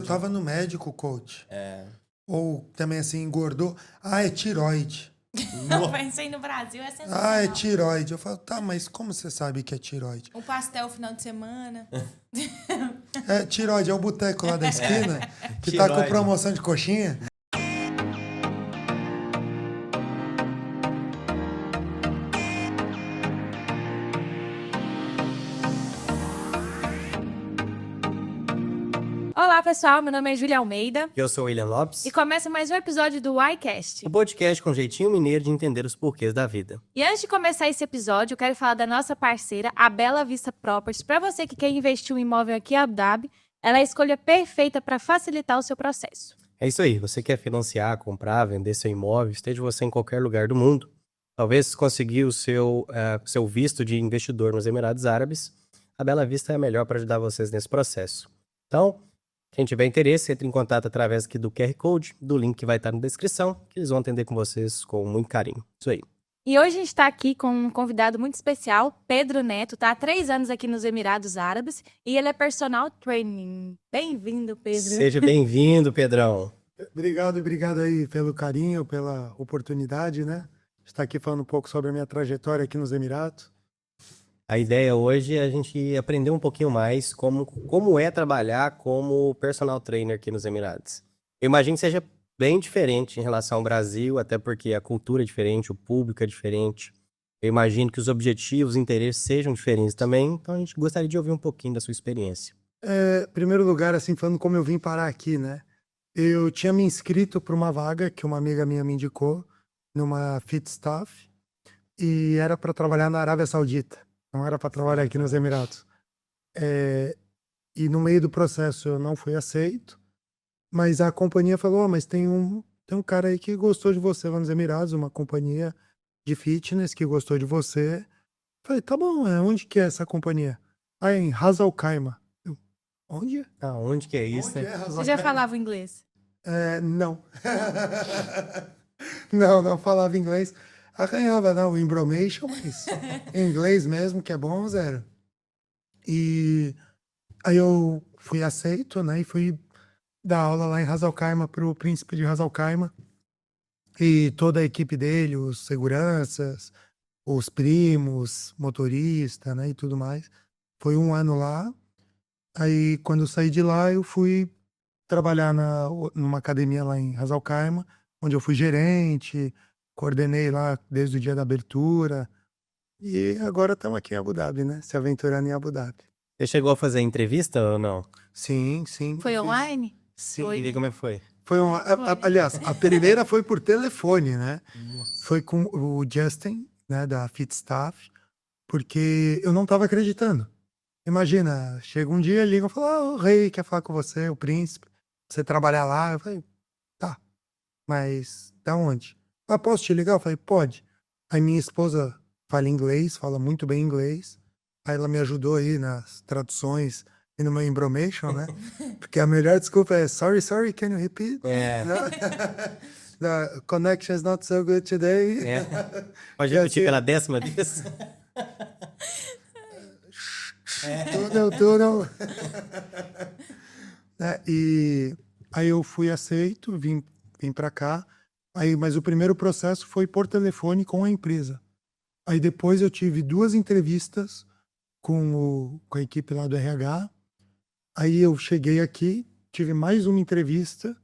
tava no médico, coach. É. Ou também assim, engordou. Ah, é tiroide. Eu pensei no Brasil, é sensacional. Ah, é tiroide. Eu falo, tá, mas como você sabe que é tiroide? Um pastel no final de semana. É tiroide, é o boteco lá da esquina, que tá com Tiroide. promoção de coxinha. Olá, pessoal. Meu nome é Júlia Almeida. Eu sou o William Lopes. E começa mais um episódio do iCast. O podcast com jeitinho mineiro de entender os porquês da vida. E antes de começar esse episódio, eu quero falar da nossa parceira, a Bela Vista Properties. Para você que quer investir um imóvel aqui em Abu Dhabi, ela é a escolha perfeita para facilitar o seu processo. É isso aí, você quer financiar, comprar, vender seu imóvel, esteja você em qualquer lugar do mundo. Talvez conseguir o seu visto de investidor nos Emirados Árabes, a Bela Vista é a melhor para ajudar vocês nesse processo. Então, quem tiver interesse, entre em contato através aqui do QR Code, do link que vai estar na descrição, que eles vão atender com vocês com muito carinho. Isso aí. E hoje a gente está aqui com um convidado muito especial, Pedro Neto, tá há 3 anos aqui nos Emirados Árabes e ele é personal training. Bem-vindo, Pedro. Seja bem-vindo, Pedrão. Obrigado aí pelo carinho, pela oportunidade, né? Estar aqui falando um pouco sobre a minha trajetória aqui nos Emirados. A ideia hoje é a gente aprender um pouquinho mais como é trabalhar como personal trainer aqui nos Emirados. Eu imagino que seja bem diferente em relação ao Brasil, até porque a cultura é diferente, o público é diferente. Eu imagino que os objetivos e interesses sejam diferentes também, então a gente gostaria de ouvir um pouquinho da sua experiência. Em primeiro lugar, assim, falando como eu vim parar aqui, né? Eu tinha me inscrito para uma vaga que uma amiga minha me indicou, numa Fit Staff, e era para trabalhar na Arábia Saudita, não era para trabalhar aqui nos Emirados. E no meio do processo eu não fui aceito, mas a companhia falou, mas tem um cara aí que gostou de você lá nos Emirados, uma companhia de fitness que gostou de você. Falei, tá bom, onde que é essa companhia? Ah, em Ras Al Khaimah. Eu, onde? Ah, onde que é isso, Onde né? é Ras Al Você já Khaimah? falava inglês? Não. Não falava inglês. Arranhava, não, o embromation, mas em inglês mesmo, que é bom, zero. E aí eu fui aceito, né, e fui dar aula lá em Ras Al Khaimah pro príncipe de Ras Al Khaimah. E toda a equipe dele, os seguranças, os primos, motorista, né, e tudo mais. Foi 1 ano lá. Aí, quando eu saí de lá, eu fui trabalhar numa academia lá em Ras Al Khaimah, onde eu fui gerente, coordenei lá desde o dia da abertura. E agora estamos aqui em Abu Dhabi, né? Se aventurando em Abu Dhabi. Você chegou a fazer entrevista ou não? Sim. Foi fiz. online? Sim. E como é que foi? Foi aliás, a primeira foi por telefone, né? Foi com o Justin, né, da Fit Staff, porque eu não estava acreditando. Imagina, chega um dia, liga e fala, o rei quer falar com você, o príncipe, você trabalhar lá. Eu falei, tá, mas da onde? Ah, posso te ligar? Eu falei, pode. Aí minha esposa fala inglês, fala muito bem inglês. Aí ela me ajudou aí nas traduções e no meu embromation, né? Porque a melhor desculpa é, sorry, can you repeat? É. The connection is not so good today. Pode repetir pela 10ª vez? Tudo. E aí eu fui aceito, vim para cá. Aí, mas o primeiro processo foi por telefone com a empresa. Aí depois eu tive 2 entrevistas com a equipe lá do RH. Aí eu cheguei aqui, tive mais uma entrevista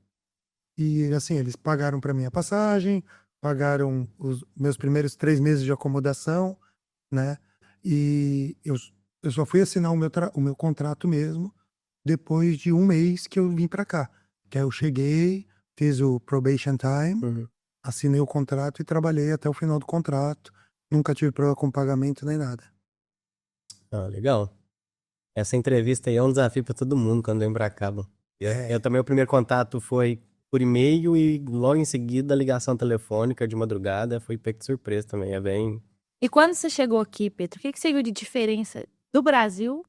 e assim, eles pagaram para mim a passagem, pagaram os meus primeiros 3 meses de acomodação, né? E eu só fui assinar o meu contrato mesmo depois de 1 mês que eu vim para cá. Que aí eu cheguei, fiz o probation time, assinei o contrato e trabalhei até o final do contrato. Nunca tive problema com pagamento nem nada. Ah, legal. Essa entrevista aí é um desafio para todo mundo quando vem pra cá. Mano. Eu também, o primeiro contato foi por e-mail e logo em seguida a ligação telefônica de madrugada. Foi pego de surpresa também, é bem... E quando você chegou aqui, Pedro, o que você viu de diferença do Brasil?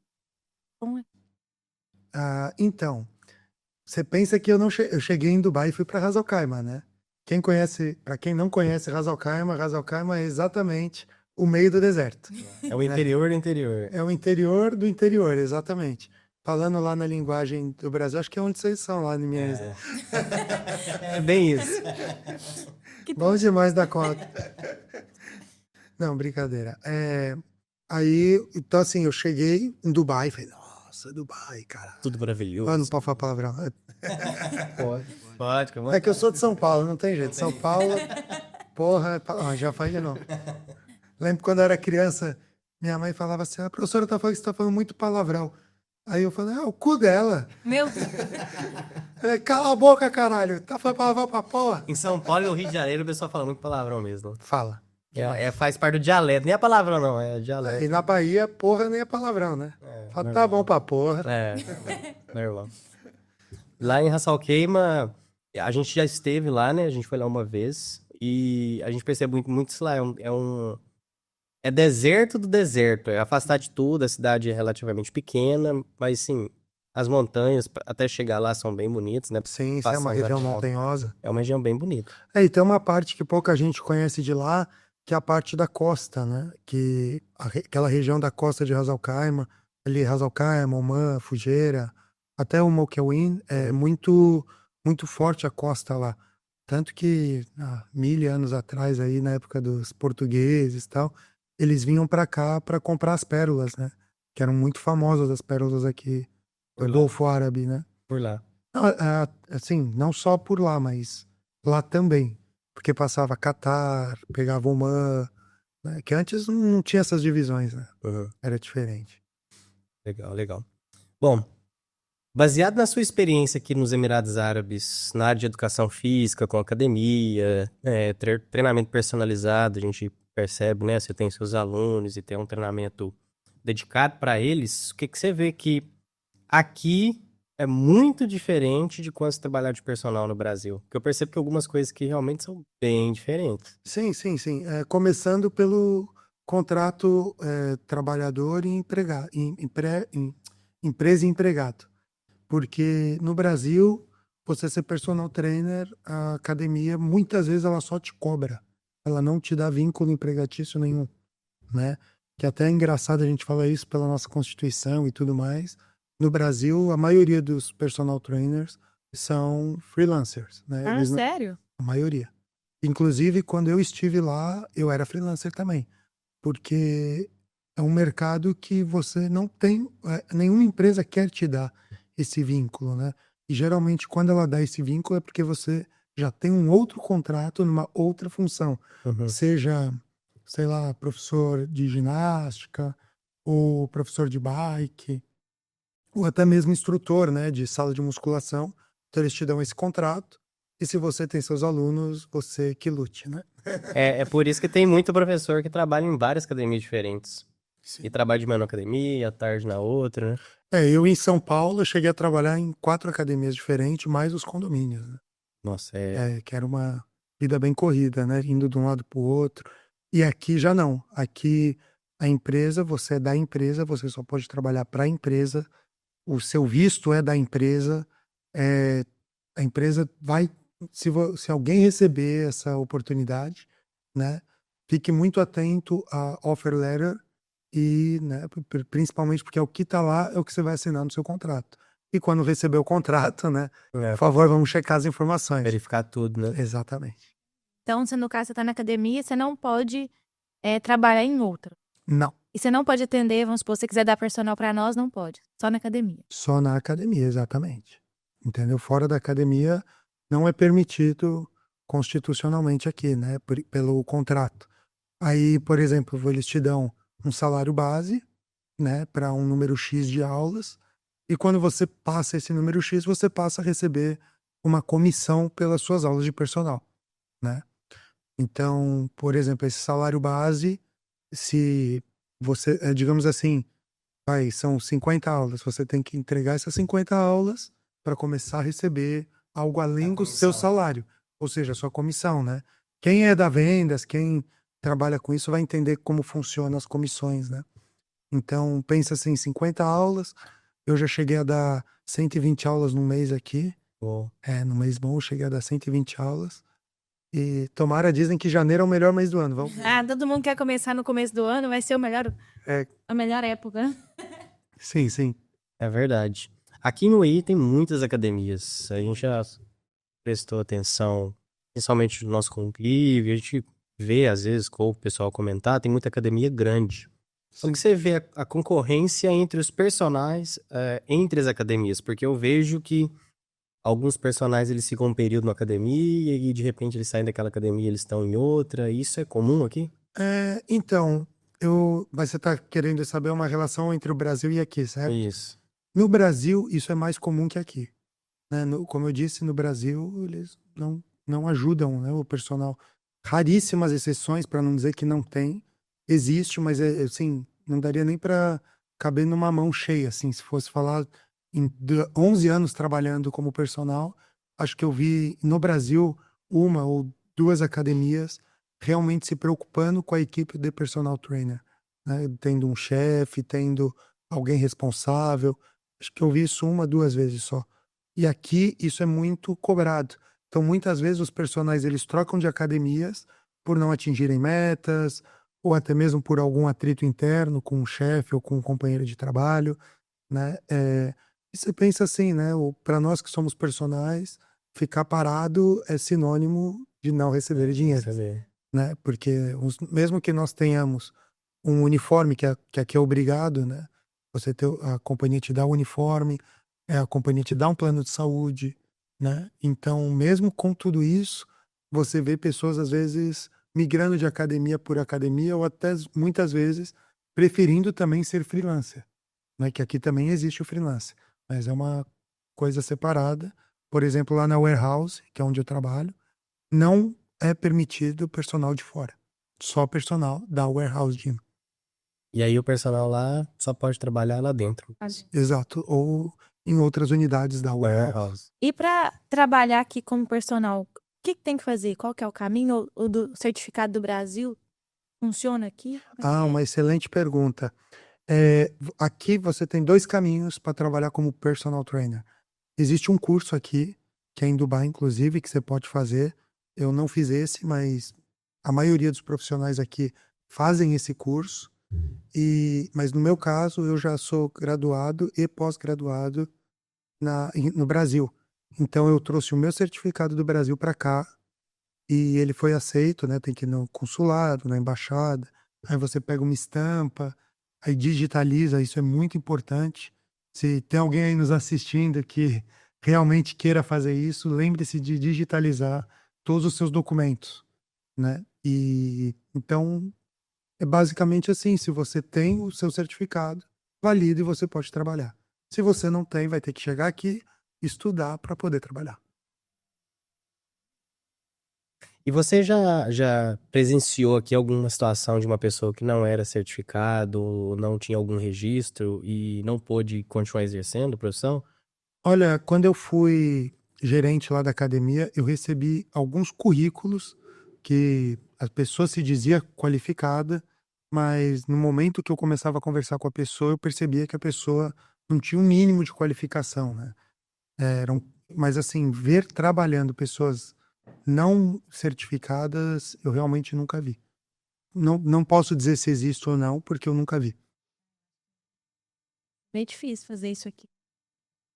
Então, você pensa que eu cheguei em Dubai e fui para Ras Al Khaimah, né? Para quem não conhece Ras Al Khaimah é exatamente o meio do deserto. É o interior do interior. É o interior do interior, exatamente. falando lá na linguagem do Brasil, acho que é onde vocês são lá em Minas. É bem isso. Bom demais da conta. Não, brincadeira. Aí, então assim, eu cheguei em Dubai, falei, nossa, Dubai, cara. Tudo maravilhoso. Ah, não pode falar palavrão. Pode, que É que eu sou de São Paulo, não tem jeito. São Paulo, porra, já falei de novo. Lembro quando eu era criança, minha mãe falava assim, a professora tá falando que você tá falando muito palavrão. Aí eu falei, o cu dela. Meu Deus. Cala a boca, caralho. Tá falando palavrão pra porra. Em São Paulo e no Rio de Janeiro o pessoal fala muito palavrão mesmo. Fala. Faz parte do dialeto. Nem é palavrão, não. É dialeto. E na Bahia, porra nem é palavrão, né? Fala, tá bom pra porra. Normal. Lá em Hassalqueima, a gente já esteve lá, né? A gente foi lá uma vez. E a gente percebe muito isso lá. É deserto do deserto. É afastado de tudo. A cidade é relativamente pequena. Mas, sim, as montanhas, até chegar lá, são bem bonitas, né? Sim, isso é uma região montanhosa. É uma região bem bonita. E tem uma parte que pouca gente conhece de lá, que é a parte da costa, né? Que aquela região da costa de Hassalqueima, ali Hassalqueima, Oman, Fujeira, até o Moqueguen, é muito forte a costa lá. Tanto que há 1000 anos atrás, aí, na época dos portugueses e tal, eles vinham para cá para comprar as pérolas, né? Que eram muito famosas as pérolas aqui do Golfo Árabe, né? Por lá. Assim, não só por lá, mas lá também. Porque passava Catar, pegava Oman, né? Que antes não tinha essas divisões, né? Era diferente. Legal. Bom, baseado na sua experiência aqui nos Emirados Árabes, na área de educação física, com academia, treinamento personalizado, a gente percebe, né? Você tem seus alunos e tem um treinamento dedicado para eles. O que você vê que aqui é muito diferente de quando você trabalhar de personal no Brasil? Porque eu percebo que algumas coisas que realmente são bem diferentes. Sim. Começando pelo contrato trabalhador e empregado, empresa e empregado. Porque no Brasil, você ser personal trainer, a academia, muitas vezes ela só te cobra. Ela não te dá vínculo empregatício nenhum, né? Que até é engraçado a gente falar isso pela nossa Constituição e tudo mais. No Brasil, a maioria dos personal trainers são freelancers, né? Sério? A maioria. Inclusive, quando eu estive lá, eu era freelancer também. Porque é um mercado que você não tem... nenhuma empresa quer te dar esse vínculo, né? E geralmente, quando ela dá esse vínculo, é porque você já tem um outro contrato numa outra função. Seja, sei lá, professor de ginástica, ou professor de bike, ou até mesmo instrutor, né, de sala de musculação. Então eles te dão esse contrato, e se você tem seus alunos, você que lute, né? É por isso que tem muito professor que trabalha em várias academias diferentes. Sim. E trabalha de manhã na academia, à tarde na outra, né? Eu em São Paulo, eu cheguei a trabalhar em 4 academias diferentes, mais os condomínios, né? Nossa, que era uma vida bem corrida, né? Indo de um lado para o outro. E aqui já não. Aqui a empresa, você é da empresa, você só pode trabalhar para a empresa. O seu visto é da empresa. A empresa vai... Se alguém receber essa oportunidade, né? Fique muito atento a offer letter e, né, principalmente porque é o que está lá, é o que você vai assinar no seu contrato. E quando receber o contrato, né? Por favor, vamos checar as informações. Verificar tudo, né? Exatamente. Então, se no caso você tá na academia, você não pode trabalhar em outra. Não. E você não pode atender, vamos supor, se você quiser dar personal pra nós, não pode. Só na academia. Só na academia, exatamente. Entendeu? Fora da academia, não é permitido constitucionalmente aqui, né? Pelo contrato. Aí, por exemplo, eles te dão um salário base, né? Para um número X de aulas. E quando você passa esse número X, você passa a receber uma comissão pelas suas aulas de personal, né? Então, por exemplo, esse salário base, se você, digamos assim, são 50 aulas, você tem que entregar essas 50 aulas para começar a receber algo além do seu salário, ou seja, a sua comissão, né? Quem é da vendas, quem trabalha com isso vai entender como funcionam as comissões, né? Então, pensa assim, 50 aulas, eu já cheguei a dar 120 aulas no mês aqui. No mês bom eu cheguei a dar 120 aulas. E tomara, dizem que janeiro é o melhor mês do ano. Vamos... todo mundo quer começar no começo do ano, vai ser a melhor época. Sim. É verdade. Aqui no I tem muitas academias. A gente já prestou atenção, principalmente no nosso convívio, a gente vê, às vezes, com o pessoal comentar, tem muita academia grande. Como que você vê a concorrência entre os personagens, entre as academias? Porque eu vejo que alguns personagens, eles ficam um período na academia e de repente eles saem daquela academia e eles estão em outra. Isso é comum aqui? Então, mas você está querendo saber uma relação entre o Brasil e aqui, certo? Isso. No Brasil, isso é mais comum que aqui, né? Como eu disse, no Brasil, eles não ajudam, né, o personal. Raríssimas exceções, para não dizer que não tem. Existe, mas assim, não daria nem para caber numa mão cheia, assim, se fosse falar em 11 anos trabalhando como personal, acho que eu vi no Brasil uma ou duas academias realmente se preocupando com a equipe de personal trainer, né? Tendo um chefe, tendo alguém responsável. Acho que eu vi isso uma, duas vezes só. E aqui isso é muito cobrado. Então, muitas vezes os personagens eles trocam de academias por não atingirem metas, ou até mesmo por algum atrito interno com o chefe ou com um companheiro de trabalho, né? E você pensa assim, né? Para nós que somos personagens, ficar parado é sinônimo de não receber dinheiro, Você vê. né? Porque mesmo que nós tenhamos um uniforme que aqui é obrigado, né? A companhia te dá o uniforme, a companhia te dá um plano de saúde, né? Então, mesmo com tudo isso, você vê pessoas às vezes migrando de academia por academia ou até muitas vezes preferindo também ser freelancer, né? Que aqui também existe o freelancer, mas é uma coisa separada. Por exemplo, lá na warehouse, que é onde eu trabalho, não é permitido personal de fora, só personal da warehouse gym. E aí o personal lá só pode trabalhar lá dentro. Exato, ou em outras unidades da warehouse. Warehouse. E para trabalhar aqui como personal, o que tem que fazer? Qual que é o caminho? O do certificado do Brasil funciona aqui? Uma excelente pergunta. Aqui você tem 2 caminhos para trabalhar como personal trainer. Existe um curso aqui, que é em Dubai, inclusive, que você pode fazer. Eu não fiz esse, mas a maioria dos profissionais aqui fazem esse curso. Mas no meu caso, eu já sou graduado e pós-graduado no Brasil. Então eu trouxe o meu certificado do Brasil para cá e ele foi aceito, né? Tem que ir no consulado, na embaixada. Aí você pega uma estampa, aí digitaliza, isso é muito importante. Se tem alguém aí nos assistindo que realmente queira fazer isso, lembre-se de digitalizar todos os seus documentos, né? E então é basicamente assim, se você tem o seu certificado, valida e você pode trabalhar. Se você não tem, vai ter que chegar aqui, estudar para poder trabalhar. E você já presenciou aqui alguma situação de uma pessoa que não era certificado, ou não tinha algum registro e não pôde continuar exercendo a profissão? Olha, quando eu fui gerente lá da academia, eu recebi alguns currículos que a pessoa se dizia qualificada, mas no momento que eu começava a conversar com a pessoa, eu percebia que a pessoa não tinha um mínimo de qualificação, né? Mas assim, ver trabalhando pessoas não certificadas, eu realmente nunca vi. Não posso dizer se existe ou não, porque eu nunca vi. Meio difícil fazer isso aqui.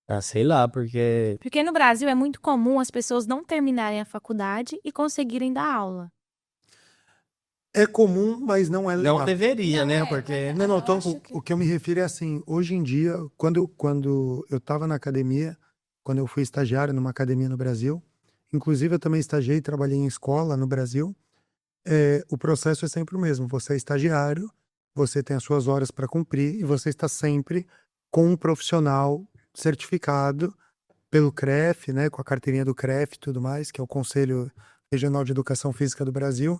Ah, sei lá, porque Porque no Brasil é muito comum as pessoas não terminarem a faculdade e conseguirem dar aula. É comum, mas não é legal. não deveria, né? é, Porque Não, Eu então, acho que- o que eu me refiro é assim, hoje em dia, quando eu estava na academia, quando eu fui estagiário numa academia no Brasil, inclusive eu também estagiei e trabalhei em escola no Brasil, o processo é sempre o mesmo. Você é estagiário, você tem as suas horas para cumprir e você está sempre com um profissional certificado pelo CREF, né, com a carteirinha do CREF e tudo mais, que é o Conselho Regional de Educação Física do Brasil.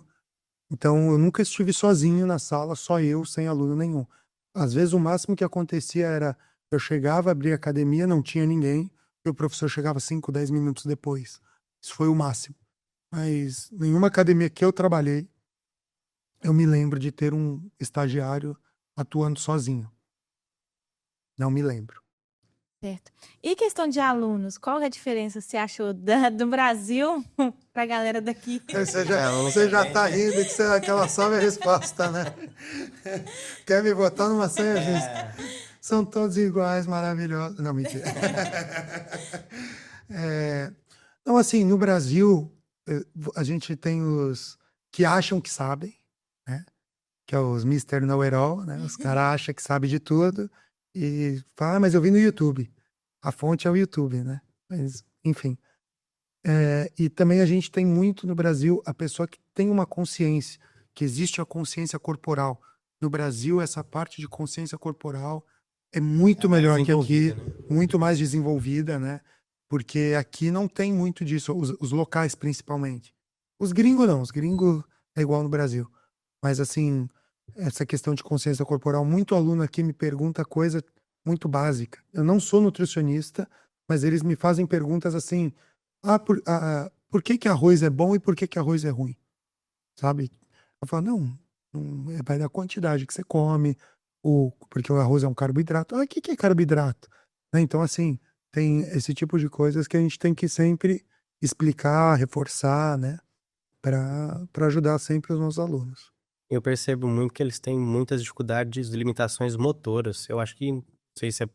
Então, eu nunca estive sozinho na sala, só eu, sem aluno nenhum. Às vezes, o máximo que acontecia era eu chegava, abria a academia, não tinha ninguém, e o professor chegava 5, 10 minutos depois. Isso foi o máximo. Mas nenhuma academia que eu trabalhei, eu me lembro de ter um estagiário atuando sozinho. Não me lembro. Certo. E questão de alunos, qual é a diferença você achou do Brasil para a galera daqui? Você já tá rindo que aquela sabe a resposta, né? Quer me botar numa saia justa. São todos iguais, maravilhosos. Não, mentira. É, Não, assim, no Brasil, a gente tem os que acham que sabem, né? Que é os Mister Know-it-all, né? Os caras acham que sabem de tudo e falam, mas eu vi no YouTube. A fonte é o YouTube, né? Mas, enfim. E também a gente tem muito no Brasil a pessoa que tem uma consciência, que existe a consciência corporal. No Brasil, essa parte de consciência corporal é muito melhor que aqui, Desenvolvida, né? muito mais desenvolvida, né? Porque aqui não tem muito disso, os locais principalmente. Os gringos não, os gringos é igual no Brasil. Mas assim, essa questão de consciência corporal, muito aluno aqui me pergunta coisa muito básica. Eu não sou nutricionista, mas eles me fazem perguntas assim, por que que arroz é bom e por que que arroz é ruim? Sabe? Eu falo, não, vai da quantidade que você come, porque o arroz é um carboidrato. O que que é carboidrato? Né? Então, assim, tem esse tipo de coisas que a gente tem que sempre explicar, reforçar, né? Para ajudar sempre os nossos alunos. Eu percebo muito que eles têm muitas dificuldades, limitações motoras. Eu acho que, não sei se é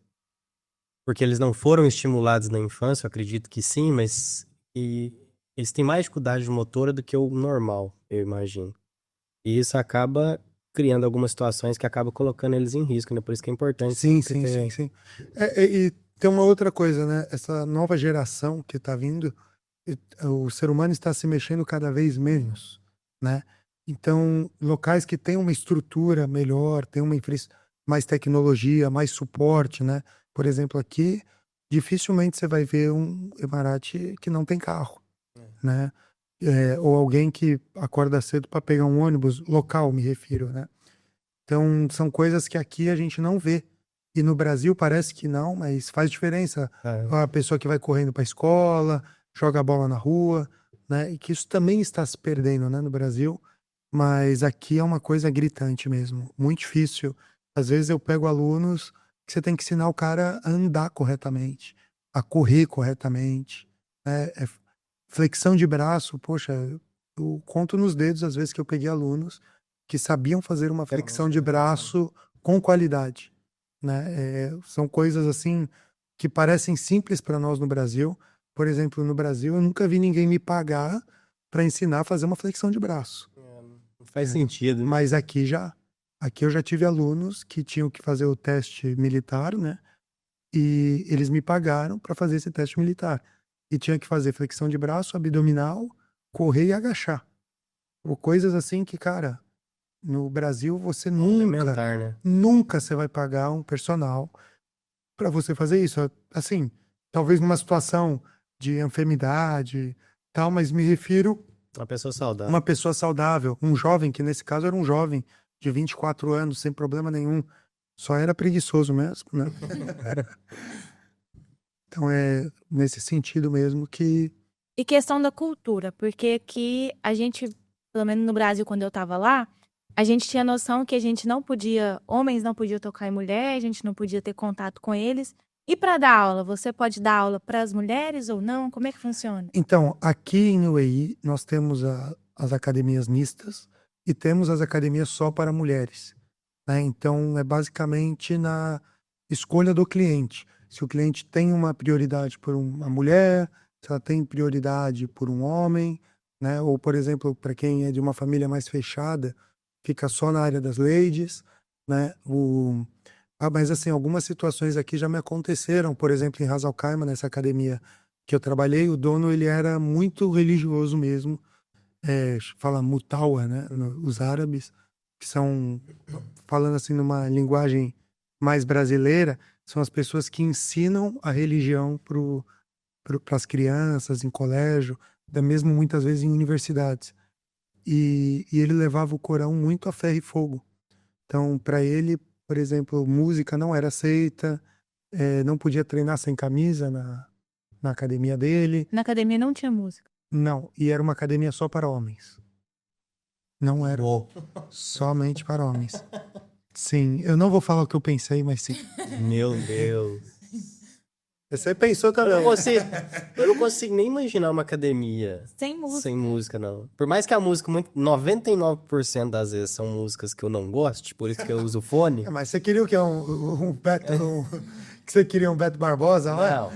porque eles não foram estimulados na infância, eu acredito que sim, mas eles têm mais dificuldade motora do que o normal, eu imagino. E isso acaba criando algumas situações que acabam colocando eles em risco, né? Por isso que é importante Sim, sempre sim, ter... sim, sim. E tem uma outra coisa, né? Essa nova geração que está vindo, o ser humano está se mexendo cada vez menos, né? Então, locais que têm uma estrutura melhor, tem mais tecnologia, mais suporte, né? Por exemplo, aqui, dificilmente você vai ver um Emarate que não tem carro, né? Ou alguém que acorda cedo para pegar um ônibus local, me refiro, né? Então, são coisas que aqui a gente não vê. E no Brasil parece que não, mas faz diferença. Ah, A pessoa que vai correndo para a escola, joga a bola na rua, né? E que isso também está se perdendo, né, no Brasil. Mas aqui é uma coisa gritante mesmo, muito difícil. Às vezes eu pego alunos que você tem que ensinar o cara a andar corretamente, a correr corretamente, né? Flexão de braço, poxa, eu conto nos dedos às vezes que eu peguei alunos que sabiam fazer uma flexão de braço com qualidade, né? São coisas assim que parecem simples para nós no Brasil. Por exemplo, no Brasil eu nunca vi ninguém me pagar para ensinar a fazer uma flexão de braço. não faz sentido, né? Mas aqui eu já tive alunos que tinham que fazer o teste militar, né? E eles me pagaram para fazer esse teste militar. E tinha que fazer flexão de braço, abdominal, correr e agachar. Ou coisas assim que, cara, no Brasil você Elementar, né? nunca você vai pagar um personal para você fazer isso. Assim, talvez numa situação de enfermidade, tal, mas me refiro Uma pessoa saudável. uma pessoa saudável, um jovem, que nesse caso era um jovem de 24 anos, sem problema nenhum, só era preguiçoso mesmo, né? Então é nesse sentido mesmo que. E questão da cultura, porque aqui a gente, pelo menos no Brasil, quando eu tava lá, a gente tinha noção que a gente não podia, homens não podiam tocar em mulher, a gente não podia ter contato com eles. E para dar aula, você pode dar aula para as mulheres ou não? Como é que funciona? Então, aqui em UEI, nós temos as academias mistas e temos as academias só para mulheres, né? Então, é basicamente na escolha do cliente. Se o cliente tem uma prioridade por uma mulher, se ela tem prioridade por um homem, né? Ou, por exemplo, para quem é de uma família mais fechada, fica só na área das ladies, né? Mas, assim, algumas situações aqui já me aconteceram. Por exemplo, em Ras Al Khaimah, nessa academia que eu trabalhei, o dono ele era muito religioso mesmo, fala mutawa, né, os árabes, que são, falando assim numa linguagem mais brasileira, são as pessoas que ensinam a religião para as crianças em colégio, até mesmo muitas vezes em universidades. E ele levava o Corão muito a ferro e fogo. Então, para ele, por exemplo, música não era aceita, não podia treinar sem camisa na academia dele. Na academia não tinha música. Não, e era uma academia só para homens. Não era somente para homens. Sim, eu não vou falar o que eu pensei, mas sim. Meu Deus. Você pensou Eu também. não consigo nem imaginar uma academia Sem música. sem música, não. Por mais que a música, 99% das vezes são músicas que eu não gosto, por isso que eu uso fone. Mas você queria o quê? Que você queria um Beto Barbosa lá? Não.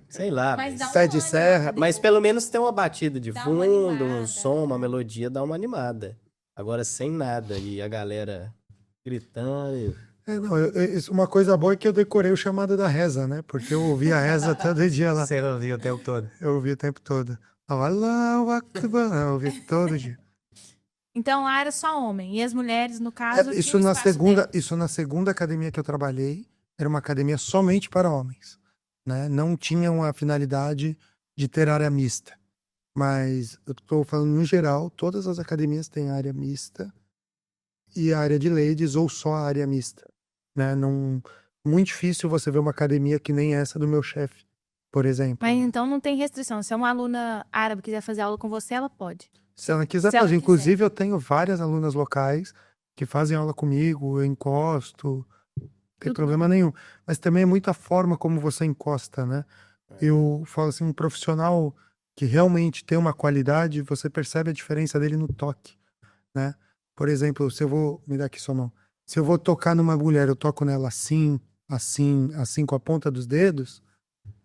Sei lá. Mas dá um Pé de ânimo, serra. cadê? Mas pelo menos tem uma batida de Dá uma fundo, um animada. som, uma melodia, dá uma animada. Agora sem nada e a galera gritando. Não, uma coisa boa é que eu decorei o chamado da reza, né? Porque eu ouvi a reza todo dia lá. Você ouvia o tempo todo. Eu ouvi o tempo todo. Allahu Akbar, eu ouvi todo dia. Então lá era só homem. E as mulheres, no caso, Isso tinham o na espaço segunda, delas. isso na segunda academia que eu trabalhei, era uma academia somente para homens, né? Não tinha uma finalidade de ter área mista. Mas eu estou falando no geral, todas as academias têm área mista e área de ladies ou só a área mista, né? Não, muito difícil você ver uma academia que nem essa do meu chefe, por exemplo. Mas então não tem restrição. Se uma aluna árabe quiser fazer aula com você, ela pode. Se ela quiser Se ela fazer, quiser. inclusive eu tenho várias alunas locais que fazem aula comigo, eu encosto, não tem Tudo problema nenhum. Mas também é muito a forma como você encosta, né? Eu falo assim, um profissional que realmente tem uma qualidade, você percebe a diferença dele no toque, né? Por exemplo, se eu vou, me dá aqui sua mão. Se eu vou tocar numa mulher, eu toco nela assim, assim, assim com a ponta dos dedos,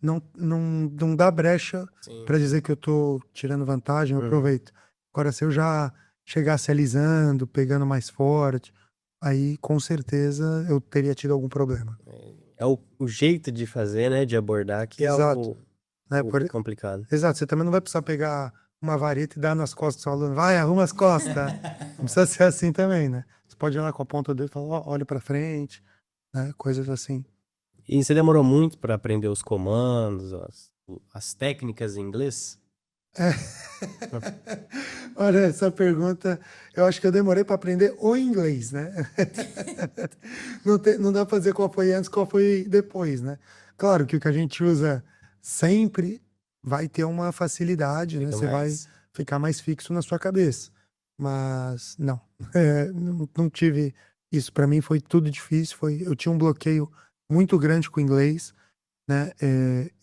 não dá brecha Sim. para dizer que eu tô tirando vantagem, eu Uhum. aproveito. Agora, se eu já chegasse alisando, pegando mais forte, aí com certeza eu teria tido algum problema, É o jeito de fazer, né? De abordar que é Exato. né? o complicado. Exato, você também não vai precisar pegar uma vareta e dar nas costas do seu aluno, vai, arruma as costas. Não precisa ser assim também, né? Você pode ir lá com a ponta do dedo e falar, ó, olha pra frente, né? Coisas assim. E você demorou muito para aprender os comandos, as técnicas em inglês? Olha, essa pergunta, eu acho que eu demorei para aprender o inglês, né? Não dá para dizer qual foi antes, qual foi depois, né? Claro que o que a gente usa sempre vai ter uma facilidade, né? Fica Você vai mais- ficar mais fixo na sua cabeça. Mas não, não tive isso. Para mim foi tudo difícil. Eu tinha um bloqueio muito grande com o inglês, né?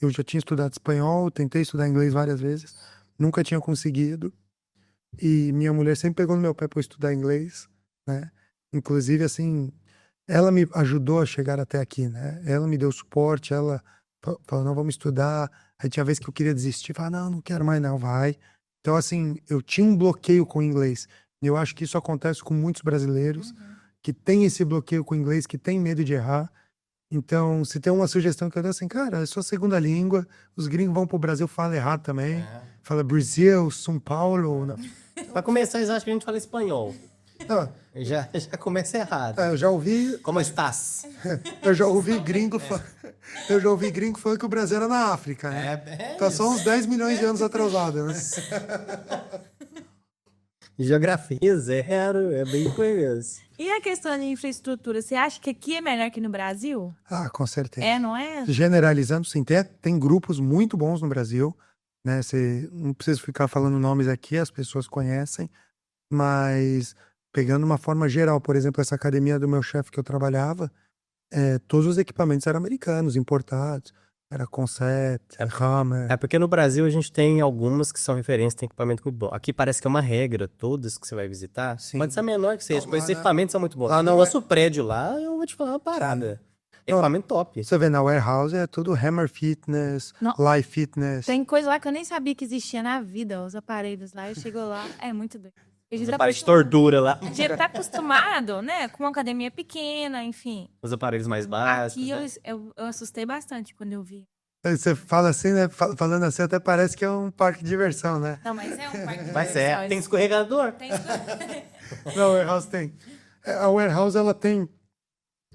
Eu já tinha estudado espanhol, tentei estudar inglês várias vezes, nunca tinha conseguido. E minha mulher sempre pegou no meu pé para eu estudar inglês, né? Inclusive, assim, ela me ajudou a chegar até aqui, né? Ela me deu suporte, ela falou, não, vamos estudar. Aí tinha vez que eu queria desistir, falava, não quero mais não, vai. Então, assim, eu tinha um bloqueio com o inglês. E eu acho que isso acontece com muitos brasileiros que têm esse bloqueio com o inglês, que têm medo de errar. Então, se tem uma sugestão que eu dou assim, cara, é sua segunda língua, os gringos vão pro Brasil, falam errado também. Fala Brasil, São Paulo. Não. Pra começar, eles acham que a gente fala espanhol. Não, Já começa errado. eu já ouvi, Como estás? eu já ouvi gringo, eu já ouvi gringo falando que o Brasil era na África, né? Tá só uns 10 milhões de anos atrasado, né? Geografia zero, é bem curioso. E a questão de infraestrutura, você acha que aqui é melhor que no Brasil? Ah, com certeza. É, não é? Generalizando, sim, tem grupos muito bons no Brasil, né? Você não precisa ficar falando nomes aqui, as pessoas conhecem, mas pegando uma forma geral, por exemplo, essa academia do meu chefe que eu trabalhava, todos os equipamentos eram americanos, importados, era Concept, Hammer. É porque no Brasil a gente tem algumas que são referências, tem equipamento muito bom. Aqui parece que é uma regra, todas que você vai visitar. Sim. Pode ser menor que seja, Não, mas lá os equipamentos são muito bons. lá No não nosso prédio lá, eu vou te falar uma parada. Equipamento top. Você vê na warehouse, é tudo Hammer Fitness, Não. Life Fitness. Tem coisa lá que eu nem sabia que existia na vida, os aparelhos lá. Eu chego lá, é muito doido. A gente tá Aparelho de acostumado- tortura lá. a gente tá acostumado, né? Com uma academia pequena, enfim. Os aparelhos mais básicos. Aqui né? eu assustei bastante quando eu vi. Aí você fala assim, né? Falando assim, até parece que é um parque de diversão, né? Não, mas é um parque de Mas diversão, tem escorregador. tem- Não, a warehouse tem. A warehouse, ela tem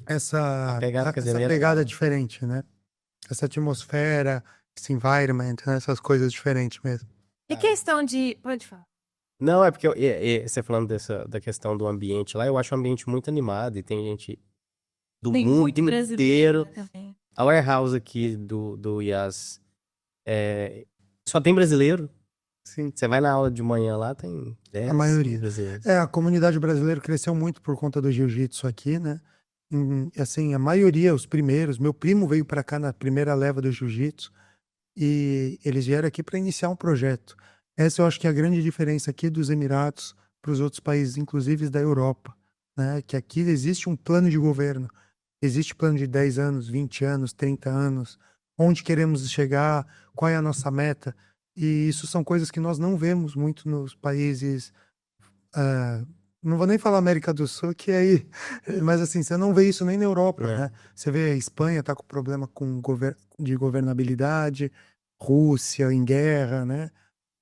essa pegada essa academia. pegada diferente, né? Essa atmosfera, esse environment, né? Essas coisas diferentes mesmo. E questão de... Pode falar. Não, é porque você falando da questão do ambiente lá, eu acho o ambiente muito animado e tem gente do Tem mundo muito inteiro. brasileiro também. A warehouse aqui do IAS só tem brasileiro. Sim. Você vai na aula de manhã lá, tem 10 A maioria. brasileiros. A comunidade brasileira cresceu muito por conta do jiu-jitsu aqui, né? Assim, a maioria, os primeiros, meu primo veio para cá na primeira leva do jiu-jitsu e eles vieram aqui para iniciar um projeto. Essa eu acho que é a grande diferença aqui dos Emirados para os outros países, inclusive da Europa, né? Que aqui existe um plano de governo, existe plano de 10 anos, 20 anos, 30 anos, onde queremos chegar, qual é a nossa meta. E isso são coisas que nós não vemos muito nos países, ah, não vou nem falar América do Sul, que aí, mas assim, você não vê isso nem na Europa, É. né? Você vê a Espanha tá com problema de governabilidade, Rússia em guerra, né?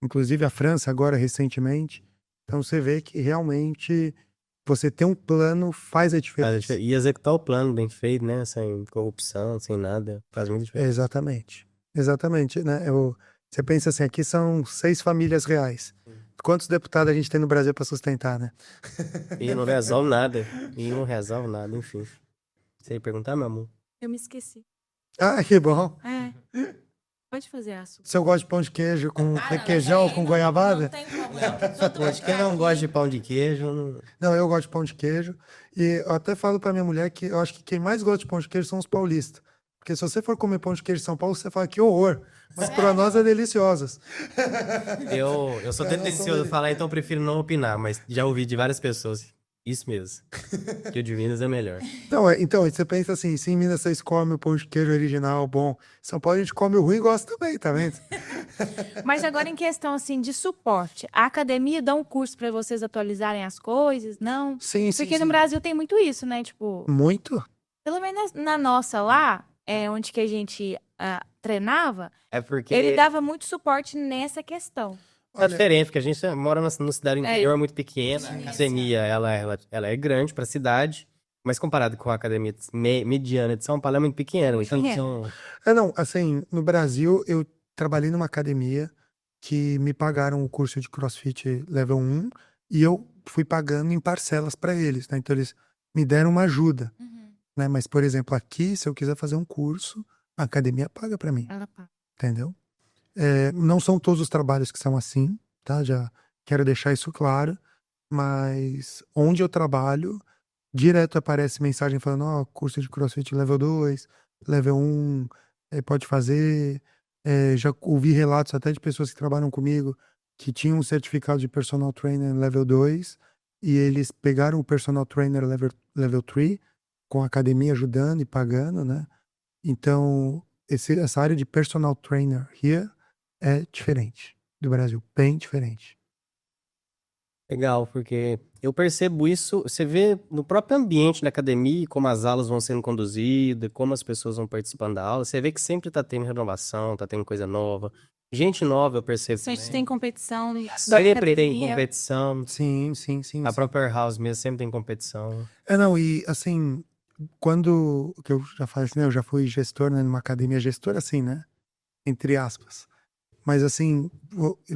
Inclusive a França agora recentemente. Então você vê que realmente você ter um plano faz a diferença. E executar o plano bem feito, né? Sem corrupção, sem nada. Faz muita diferença. Exatamente. Exatamente, né? Você pensa assim, aqui são 6 famílias reais. Quantos deputados a gente tem no Brasil para sustentar, né? E não resolve nada. E não resolve nada, enfim. Você ia perguntar, meu amor? Eu me esqueci. Ah, que bom. Pode fazer açúcar. Se eu gosto de pão de queijo com requeijão ou com goiabada? Não tem problema. Acho que não gosta de pão de queijo. Não, eu gosto de pão de queijo. E eu até falo pra minha mulher que eu acho que quem mais gosta de pão de queijo são os paulistas. Porque se você for comer pão de queijo em São Paulo, você fala que horror. Mas pra nós é deliciosas. Eu sou tendencioso a falar, então eu prefiro não opinar, mas já ouvi de várias pessoas. Isso mesmo. Que o de Minas é melhor. Então, você pensa assim, se em Minas vocês comem o pão de queijo original, bom. Em São Paulo a gente come o ruim e gosta também, tá vendo? Mas agora em questão assim de suporte, a academia dá um curso para vocês atualizarem as coisas? Não? Sim, sim, Porque no sim. Brasil tem muito isso, né? Tipo, Muito? pelo menos na nossa lá, onde que a gente treinava, É porque ele dava muito suporte nessa questão. é diferente, porque a gente mora numa cidade interior muito pequena. A academia, ela é grande pra cidade, mas comparado com a academia mediana de São Paulo, é muito pequena. Então, Não, assim, no Brasil eu trabalhei numa academia que me pagaram o curso de CrossFit Level 1 e eu fui pagando em parcelas para eles, né? Então eles me deram uma ajuda, né? Mas, por exemplo, aqui, se eu quiser fazer um curso, a academia paga para mim, Ela paga. entendeu? Não são todos os trabalhos que são assim, tá? Já quero deixar isso claro, mas onde eu trabalho, direto aparece mensagem falando, ó, curso de CrossFit Level 2, Level 1, pode fazer. Já ouvi relatos até de pessoas que trabalham comigo que tinham um certificado de personal trainer Level 2 e eles pegaram o personal trainer Level 3 com a academia ajudando e pagando, né? Então, essa área de personal trainer here é diferente do Brasil, bem diferente. legal, porque eu percebo isso, você vê no próprio ambiente da academia, como as aulas vão sendo conduzidas, como as pessoas vão participando da aula, você vê que sempre tá tendo renovação, tá tendo coisa nova. Gente nova, eu percebo A gente também. tem competição. Sempre tem competição. Sim, sim, sim. A sim. própria House mesmo sempre tem competição. Não, e assim, quando que eu já falei assim, né, eu já fui gestor, né, numa academia, gestor assim, né, entre aspas. Mas assim,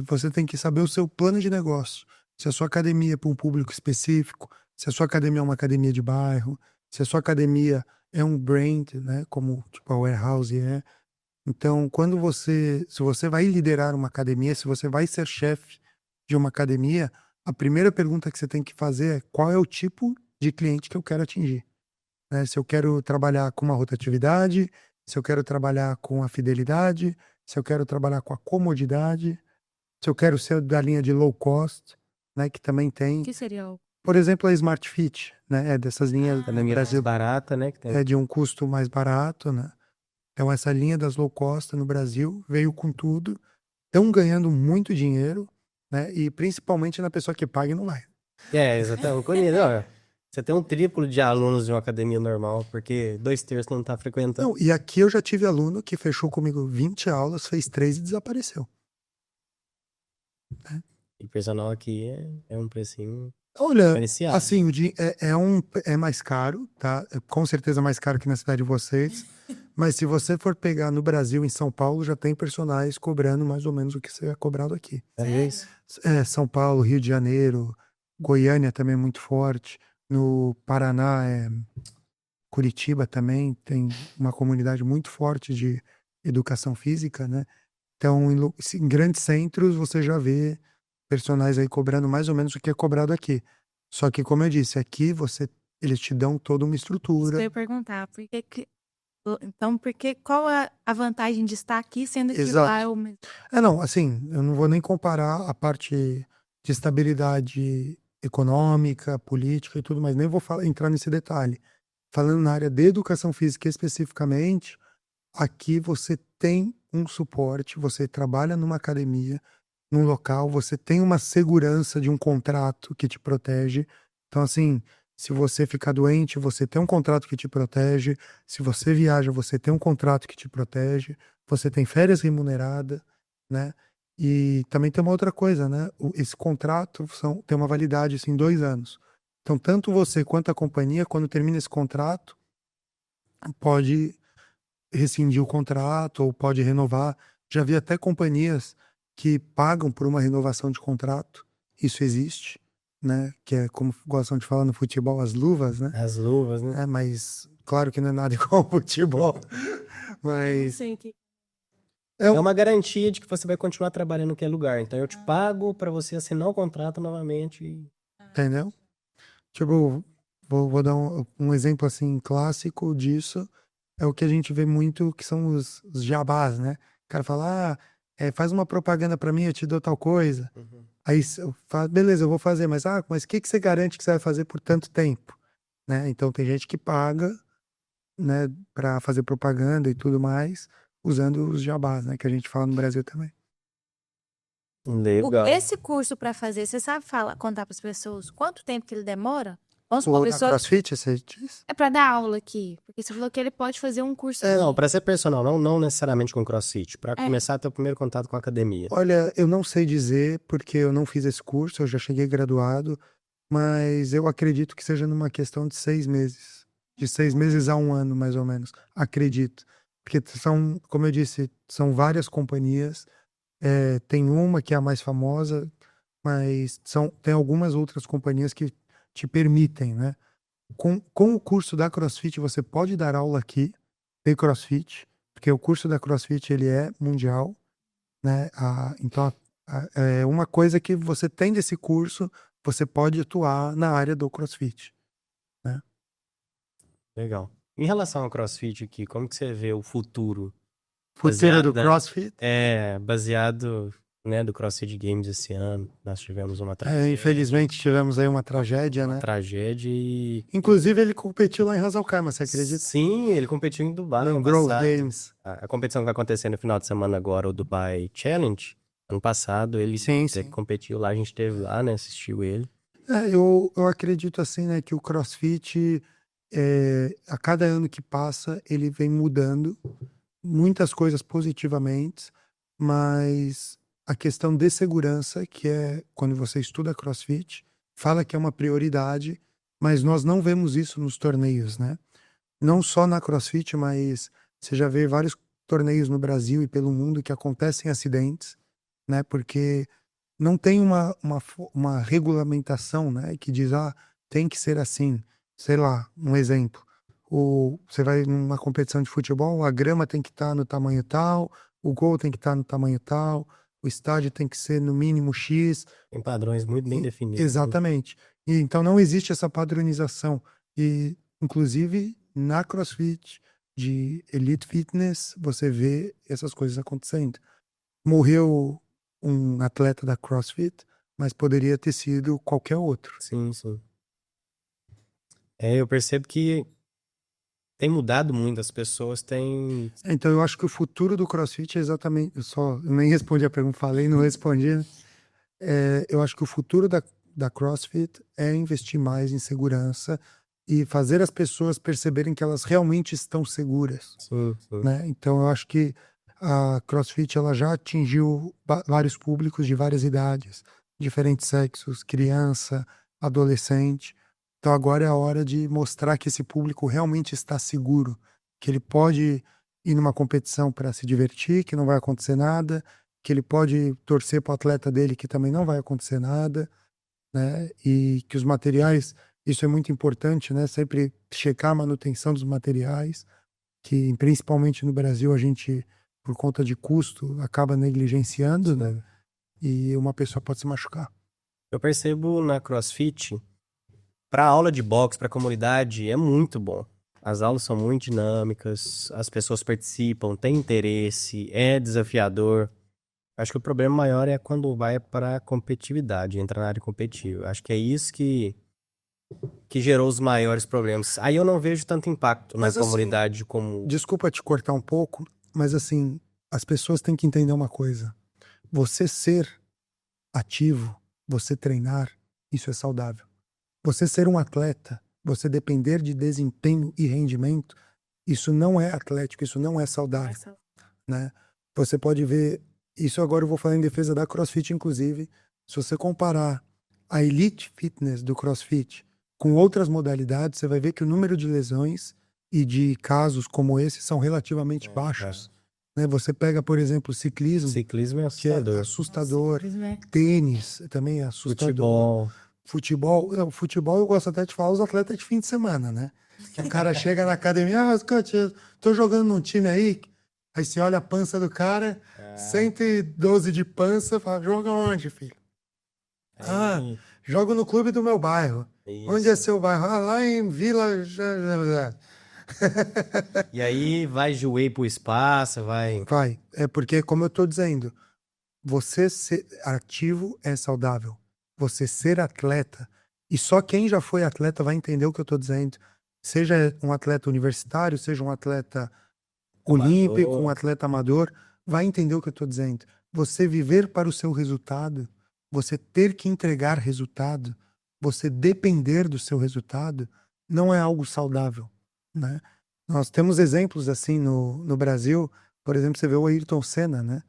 você tem que saber o seu plano de negócio. Se a sua academia é para um público específico, se a sua academia é uma academia de bairro, se a sua academia é um brand, né, como tipo a Warehouse é. Então, se você vai liderar uma academia, se você vai ser chefe de uma academia, a primeira pergunta que você tem que fazer é qual é o tipo de cliente que eu quero atingir, né? Se eu quero trabalhar com uma rotatividade, se eu quero trabalhar com a fidelidade, se eu quero trabalhar com a comodidade, se eu quero ser da linha de low cost, né, que também tem, O que seria o... por exemplo, a Smart Fit, né, dessas linhas A academia mais barata, né? Que tem. de um custo mais barato, né? Então essa linha das low cost no Brasil veio com tudo, estão ganhando muito dinheiro, né? E principalmente na pessoa que paga e não vai. Exatamente. Ó, você tem um triplo de alunos de uma academia normal, porque 2/3 não tá frequentando. Não, e aqui eu já tive aluno que fechou comigo 20 aulas, fez 3 e desapareceu. E personal aqui é um precinho Olha, diferenciado. assim, é mais caro, tá? É com certeza mais caro que na cidade de vocês. Mas se você for pegar no Brasil, em São Paulo, já tem personagens cobrando mais ou menos o que você é cobrado aqui. É isso? São Paulo, Rio de Janeiro, Goiânia também é muito forte. No Paraná, Curitiba também tem uma comunidade muito forte de educação física, né? Então, em grandes centros, você já vê personagens aí cobrando mais ou menos o que é cobrado aqui. Só que, como eu disse, aqui você Eles te dão toda uma Isso que eu estrutura. ia perguntar. Então, qual é a vantagem de estar aqui, sendo que lá Exato. é o mesmo? Não, assim, eu não vou nem comparar a parte de estabilidade econômica, política e tudo mais, nem vou entrar nesse detalhe. Falando na área de educação física especificamente, aqui você tem um suporte, você trabalha numa academia, num local, você tem uma segurança de um contrato que te protege. Então, assim, se você ficar doente, você tem um contrato que te protege. Se você viaja, você tem um contrato que te protege. Você tem férias remuneradas, né? E também tem uma outra coisa, né? Esse contrato tem uma validade, assim, 2 anos. Então, tanto você quanto a companhia, quando termina esse contrato, pode rescindir o contrato ou pode renovar. Já vi até companhias que pagam por uma renovação de contrato. Isso existe, né? Que é como gostam de falar no futebol, as luvas, né? As luvas, né? Mas claro que não é nada igual ao futebol. Mas Sei que é É um- uma garantia de que você vai continuar trabalhando naquele lugar. Então eu te pago para você assinar o contrato novamente. entendeu? Tipo, vou dar um exemplo assim clássico disso. É o que a gente vê muito, que são os jabás, né? O cara fala, faz uma propaganda pra mim, eu te dou tal coisa. Uhum. Aí eu falo, beleza, eu vou fazer, mas o que você garante que você vai fazer por tanto tempo? Né? Então tem gente que paga, né, pra fazer propaganda e tudo mais, usando os jabás, né, que a gente fala no Brasil também. Legal. esse curso para fazer, você sabe contar para as pessoas quanto tempo que ele demora? Vamos supor, a O da pessoa CrossFit, você diz? é para dar aula aqui, porque você falou que ele pode fazer um curso Não, aqui. para ser personal, não necessariamente com CrossFit. Para É. começar a ter o primeiro contato com a academia. Olha, eu não sei dizer, porque eu não fiz esse curso, eu já cheguei graduado, mas eu acredito que seja numa questão de 6 meses. De 6 meses a 1 ano, mais ou menos. Acredito. Porque são, como eu disse, são várias companhias. Tem uma que é a mais famosa, mas tem algumas outras companhias que te permitem, né? Com o curso da CrossFit, você pode dar aula aqui de CrossFit, porque o curso da CrossFit ele é mundial, né? Então, é uma coisa que você tem desse curso, você pode atuar na área do CrossFit, né? Legal. Em relação ao CrossFit aqui, como que você vê o futuro? Futeira do Baseado, CrossFit. baseado, né, do CrossFit Games esse ano. Nós tivemos uma tragédia. Infelizmente tivemos aí uma tragédia, né? Tragédia e... Inclusive ele competiu lá em Ras Al Khaimah, você acredita? Sim, ele competiu em Dubai No ano Grove passado. Games. A competição que vai acontecer no final de semana agora, o Dubai Challenge, ano passado, ele Sim, até sim. competiu lá, a gente esteve lá, né, assistiu ele. Eu acredito assim, né, que o CrossFit, a cada ano que passa, ele vem mudando muitas coisas positivamente, mas a questão de segurança, que é quando você estuda CrossFit, fala que é uma prioridade, mas nós não vemos isso nos torneios, né? Não só na CrossFit, mas você já vê vários torneios no Brasil e pelo mundo que acontecem acidentes, né? Porque não tem uma regulamentação, né, que diz, tem que ser assim. Sei lá, um exemplo. Você vai numa competição de futebol, a grama tem que estar no tamanho tal, o gol tem que estar no tamanho tal, o estádio tem que ser no mínimo X. Tem padrões muito bem definidos. né? Exatamente. E então não existe essa padronização. E, inclusive, na CrossFit, de Elite Fitness, você vê essas coisas acontecendo. Morreu um atleta da CrossFit, mas poderia ter sido qualquer outro. Sim, sim. Eu percebo que tem mudado muito, as pessoas têm... Então eu acho que o futuro do CrossFit é exatamente. Eu nem respondi a pergunta, falei, não respondi, né? Eu acho que o futuro da CrossFit é investir mais em segurança e fazer as pessoas perceberem que elas realmente estão seguras, Sim, sim. né? Então eu acho que a CrossFit ela já atingiu vários públicos de várias idades, diferentes sexos, criança, adolescente. Então agora é a hora de mostrar que esse público realmente está seguro, que ele pode ir numa competição para se divertir, que não vai acontecer nada, que ele pode torcer para o atleta dele, que também não vai acontecer nada, né? E que os materiais, isso é muito importante, né? Sempre checar a manutenção dos materiais, que principalmente no Brasil a gente, por conta de custo, acaba negligenciando, né? E uma pessoa pode se machucar. Eu percebo na CrossFit Para aula de boxe, para comunidade, é muito bom. As aulas são muito dinâmicas, as pessoas participam, têm interesse, é desafiador. Acho que o problema maior é quando vai para competitividade, entra na área competitiva. Acho que é isso que gerou os maiores problemas. Aí eu não vejo tanto impacto na Mas assim, comunidade como... desculpa te cortar um pouco, mas assim, as pessoas têm que entender uma coisa. Você ser ativo, você treinar, isso é saudável. Você ser um atleta, você depender de desempenho e rendimento, isso não é atlético, isso não é saudável, né? Você pode ver, isso agora eu vou falar em defesa da CrossFit, inclusive, se você comparar a elite fitness do CrossFit com outras modalidades, você vai ver que o número de lesões e de casos como esse são relativamente baixos, né? Você pega, por exemplo, o ciclismo, Ciclismo é que é assustador. assustador, Simplesmente. tênis também é assustador. Futebol. Futebol eu gosto até de falar os atletas de fim de semana, né? Que o cara chega na academia, coach, eu tô jogando num time aí você olha a pança do cara, 112 de pança, fala, joga onde, filho? Jogo no clube do meu bairro. Onde é seu bairro? Lá em Vila... E aí vai joelho pro espaço, vai... Vai, é porque, como eu tô dizendo, você ser ativo é saudável. Você ser atleta, e só quem já foi atleta vai entender o que eu tô dizendo. Seja um atleta universitário, seja um atleta olímpico, um atleta amador, vai entender o que eu tô dizendo. Você viver para o seu resultado, você ter que entregar resultado, você depender do seu resultado, não é algo saudável, né? Nós temos exemplos assim no Brasil, por exemplo, você vê o Ayrton Senna, né?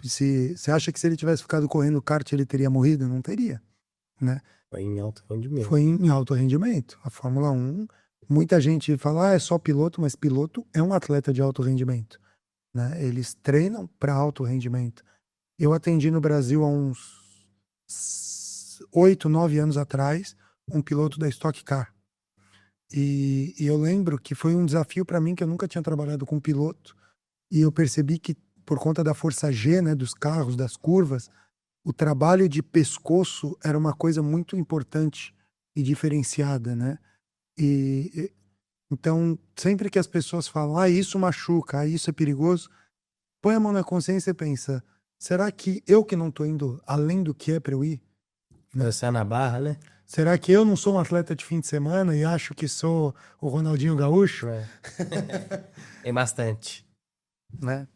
Você acha que se ele tivesse ficado correndo kart ele teria morrido? Não teria, né? Foi em alto rendimento. Foi em alto rendimento. A Fórmula 1, muita gente fala, é só piloto, mas piloto é um atleta de alto rendimento, né? Eles treinam para alto rendimento. Eu atendi no Brasil há uns 8, 9 anos atrás, um piloto da Stock Car. E eu lembro que foi um desafio para mim, que eu nunca tinha trabalhado com piloto, e eu percebi que por conta da força G, né, dos carros, das curvas, o trabalho de pescoço era uma coisa muito importante e diferenciada, né? Então, sempre que as pessoas falam, isso machuca, isso é perigoso, põe a mão na consciência e pensa, será que eu que não tô indo além do que é para eu ir? Você é na barra, né? Será que eu não sou um atleta de fim de semana e acho que sou o Ronaldinho Gaúcho? Tem bastante. Né?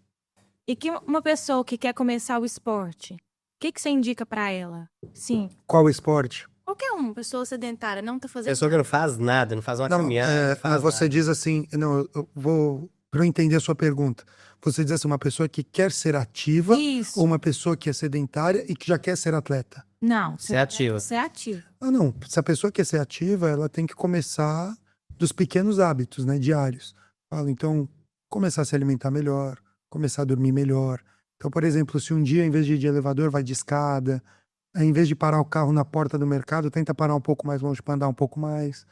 E que uma pessoa que quer começar o esporte, o que você indica pra ela? Sim. Qual esporte? Qualquer uma pessoa sedentária, não tá fazendo Pessoa que não faz nada, não faz uma caminhada, não faz você nada. diz assim, não, eu vou, para eu entender a sua pergunta, você diz assim, uma pessoa que quer ser ativa Isso. ou uma pessoa que é sedentária e que já quer ser atleta? Não. Ser ativa. Ser ativo. Não, se a pessoa quer ser ativa, ela tem que começar dos pequenos hábitos, né, diários. Então, começar a se alimentar melhor, começar a dormir melhor. Então, por exemplo, se um dia, em vez de ir de elevador, vai de escada, em vez de parar o carro na porta do mercado, tenta parar um pouco mais longe para andar um pouco mais,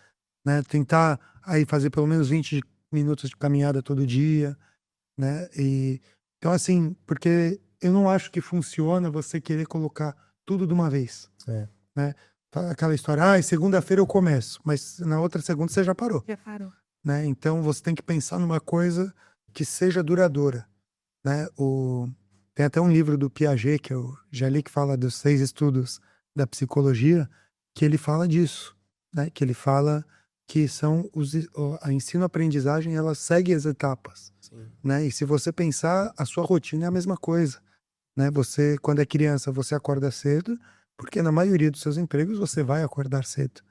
né? Tentar aí fazer pelo menos 20 minutos de caminhada todo dia, né? Então, assim, porque eu não acho que funciona você querer colocar tudo de uma vez, né? Aquela história, segunda-feira eu começo, mas na outra segunda você já parou. Já parou. Né? Então você tem que pensar numa coisa que seja duradoura, né? Tem até um livro do Piaget que eu já li, que fala dos 6 estudos da psicologia, que ele fala disso, né? Que ele fala que são a ensino-aprendizagem, ela segue as etapas, né? E se você pensar, a sua rotina é a mesma coisa, né? Você, quando é criança, você acorda cedo, porque na maioria dos seus empregos você vai acordar cedo,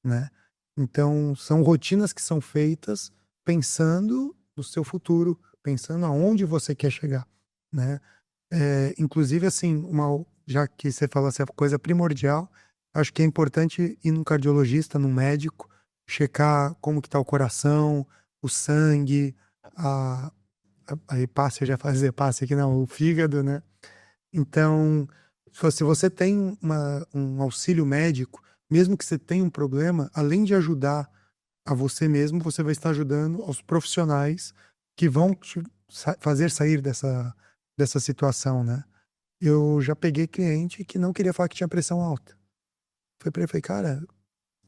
né? Então, são rotinas que são feitas pensando no seu futuro, pensando aonde você quer chegar, né? Inclusive, assim, já que você falou essa coisa primordial, acho que é importante ir num cardiologista, num médico, checar como que tá o coração, o sangue, a hepácia, já fazer hepácia aqui, não, o fígado, né? Então, se você tem um auxílio médico, mesmo que você tenha um problema, além de ajudar a você mesmo, você vai estar ajudando aos profissionais que vão te fazer sair dessa situação, né? Eu já peguei cliente que não queria falar que tinha pressão alta. Falei pra ele, cara,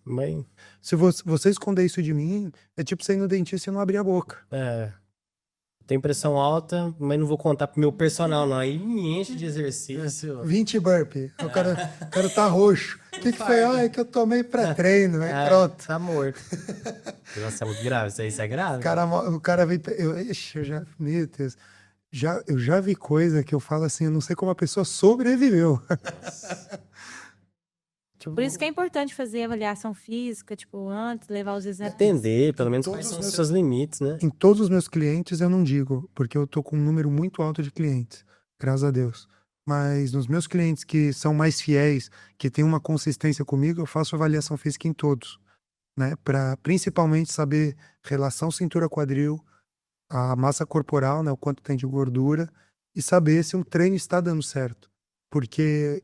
Mas, Se você esconder isso de mim, é tipo você ir no dentista e não abrir a boca. tenho pressão alta, mas não vou contar pro meu personal, não. Aí me enche de exercício. 20 burpee. O cara tá roxo. O que foi? Ah, é que eu tomei pré-treino. Aí pronto. Tá morto. Nossa, é muito grave. Isso é grave. O cara vem. Meu Deus. Eu já vi coisa que eu falo assim, eu não sei como a pessoa sobreviveu. Tipo, Por isso que é importante fazer avaliação física, tipo, antes, levar os exames. Entender, pelo menos, Todos quais os são os meus- seus limites, né? em todos os meus clientes eu não digo, porque eu tô com um número muito alto de clientes, graças a Deus. Mas nos meus clientes que são mais fiéis, que têm uma consistência comigo, eu faço avaliação física em todos, né? Para principalmente saber relação cintura-quadril, a massa corporal, né? O quanto tem de gordura, e saber se um treino está dando certo. Porque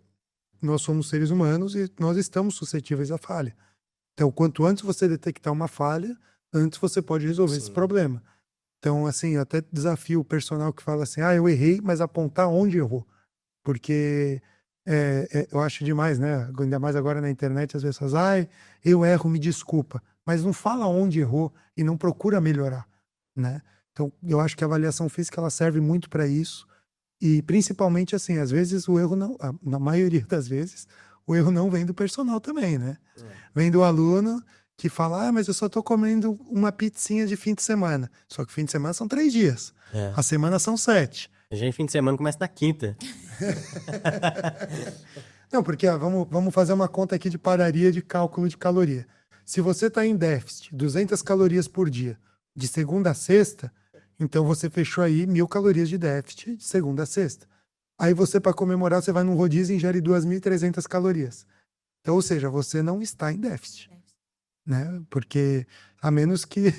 nós somos seres humanos e nós estamos suscetíveis à falha. Então, quanto antes você detectar uma falha, antes você pode resolver esse Sim. problema. Então, assim, eu até desafio o personal que fala assim, eu errei, mas apontar onde errou. Porque eu acho demais, né? Ainda mais agora na internet, as pessoas, eu erro, me desculpa. Mas não fala onde errou e não procura melhorar, né? Então, eu acho que a avaliação física, ela serve muito para isso. E principalmente, assim, às vezes o erro não, na maioria das vezes, o erro não vem do personal também, né? Vem do aluno que fala, mas eu só tô comendo uma pizzinha de fim de semana. Só que fim de semana são 3 dias. A semana são 7. A gente, fim de semana, começa na quinta. Não, porque vamos fazer uma conta aqui de padaria de cálculo de caloria. Se você está em déficit, 200 calorias por dia, de segunda a sexta, então você fechou aí 1.000 calorias de déficit de segunda a sexta. Aí você, para comemorar, você vai num rodízio e ingere 2.300 calorias. Então, ou seja, você não está em déficit, né? Porque, a menos que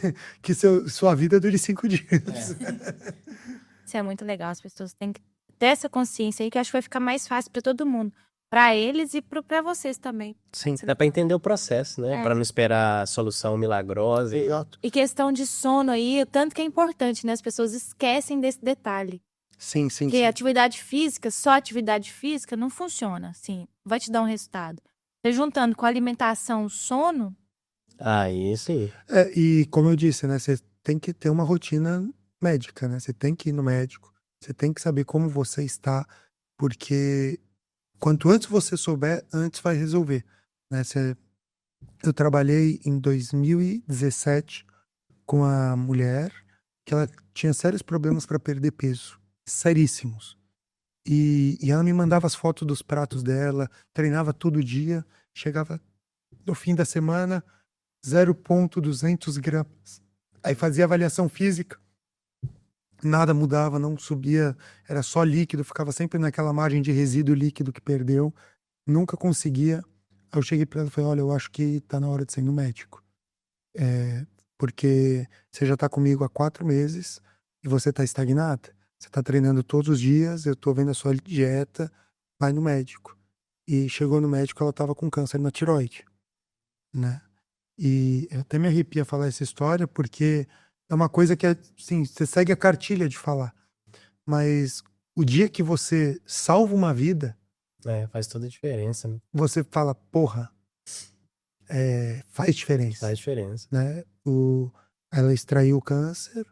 sua vida dure 5 dias. Isso é muito legal. As pessoas têm que ter essa consciência aí, que eu acho que vai ficar mais fácil para todo mundo. Para eles e para vocês também. Sim, dá pra entender o processo, né? É. Pra não esperar a solução milagrosa. Exato. E questão de sono aí, o tanto que é importante, né? As pessoas esquecem desse detalhe. Sim, sim, Porque sim. atividade física, só atividade física, não funciona, assim. Vai te dar um resultado. Você juntando com alimentação, sono, Aí sim. E como eu disse, né? Você tem que ter uma rotina médica, né? Você tem que ir no médico. Você tem que saber como você está, porque quanto antes você souber, antes vai resolver, né? Eu trabalhei em 2017 com a mulher que ela tinha sérios problemas para perder peso, seríssimos. E ela me mandava as fotos dos pratos dela, treinava todo dia, chegava no fim da semana, 0,200 gramas. Aí fazia avaliação física, nada mudava, não subia, era só líquido, ficava sempre naquela margem de resíduo líquido que perdeu, nunca conseguia. Aí eu cheguei para ela e falei, olha, eu acho que tá na hora de ser no médico. Porque você já tá comigo há 4 meses e você tá estagnada. Você tá treinando todos os dias, eu tô vendo a sua dieta, vai no médico. E chegou no médico, ela tava com câncer na tireoide, né? E eu até me arrepia falar essa história, porque é uma coisa que, assim, você segue a cartilha de falar. Mas o dia que você salva uma vida, Faz toda a diferença, né? você fala, porra, faz diferença. Faz diferença. Né? Ela extraiu o câncer,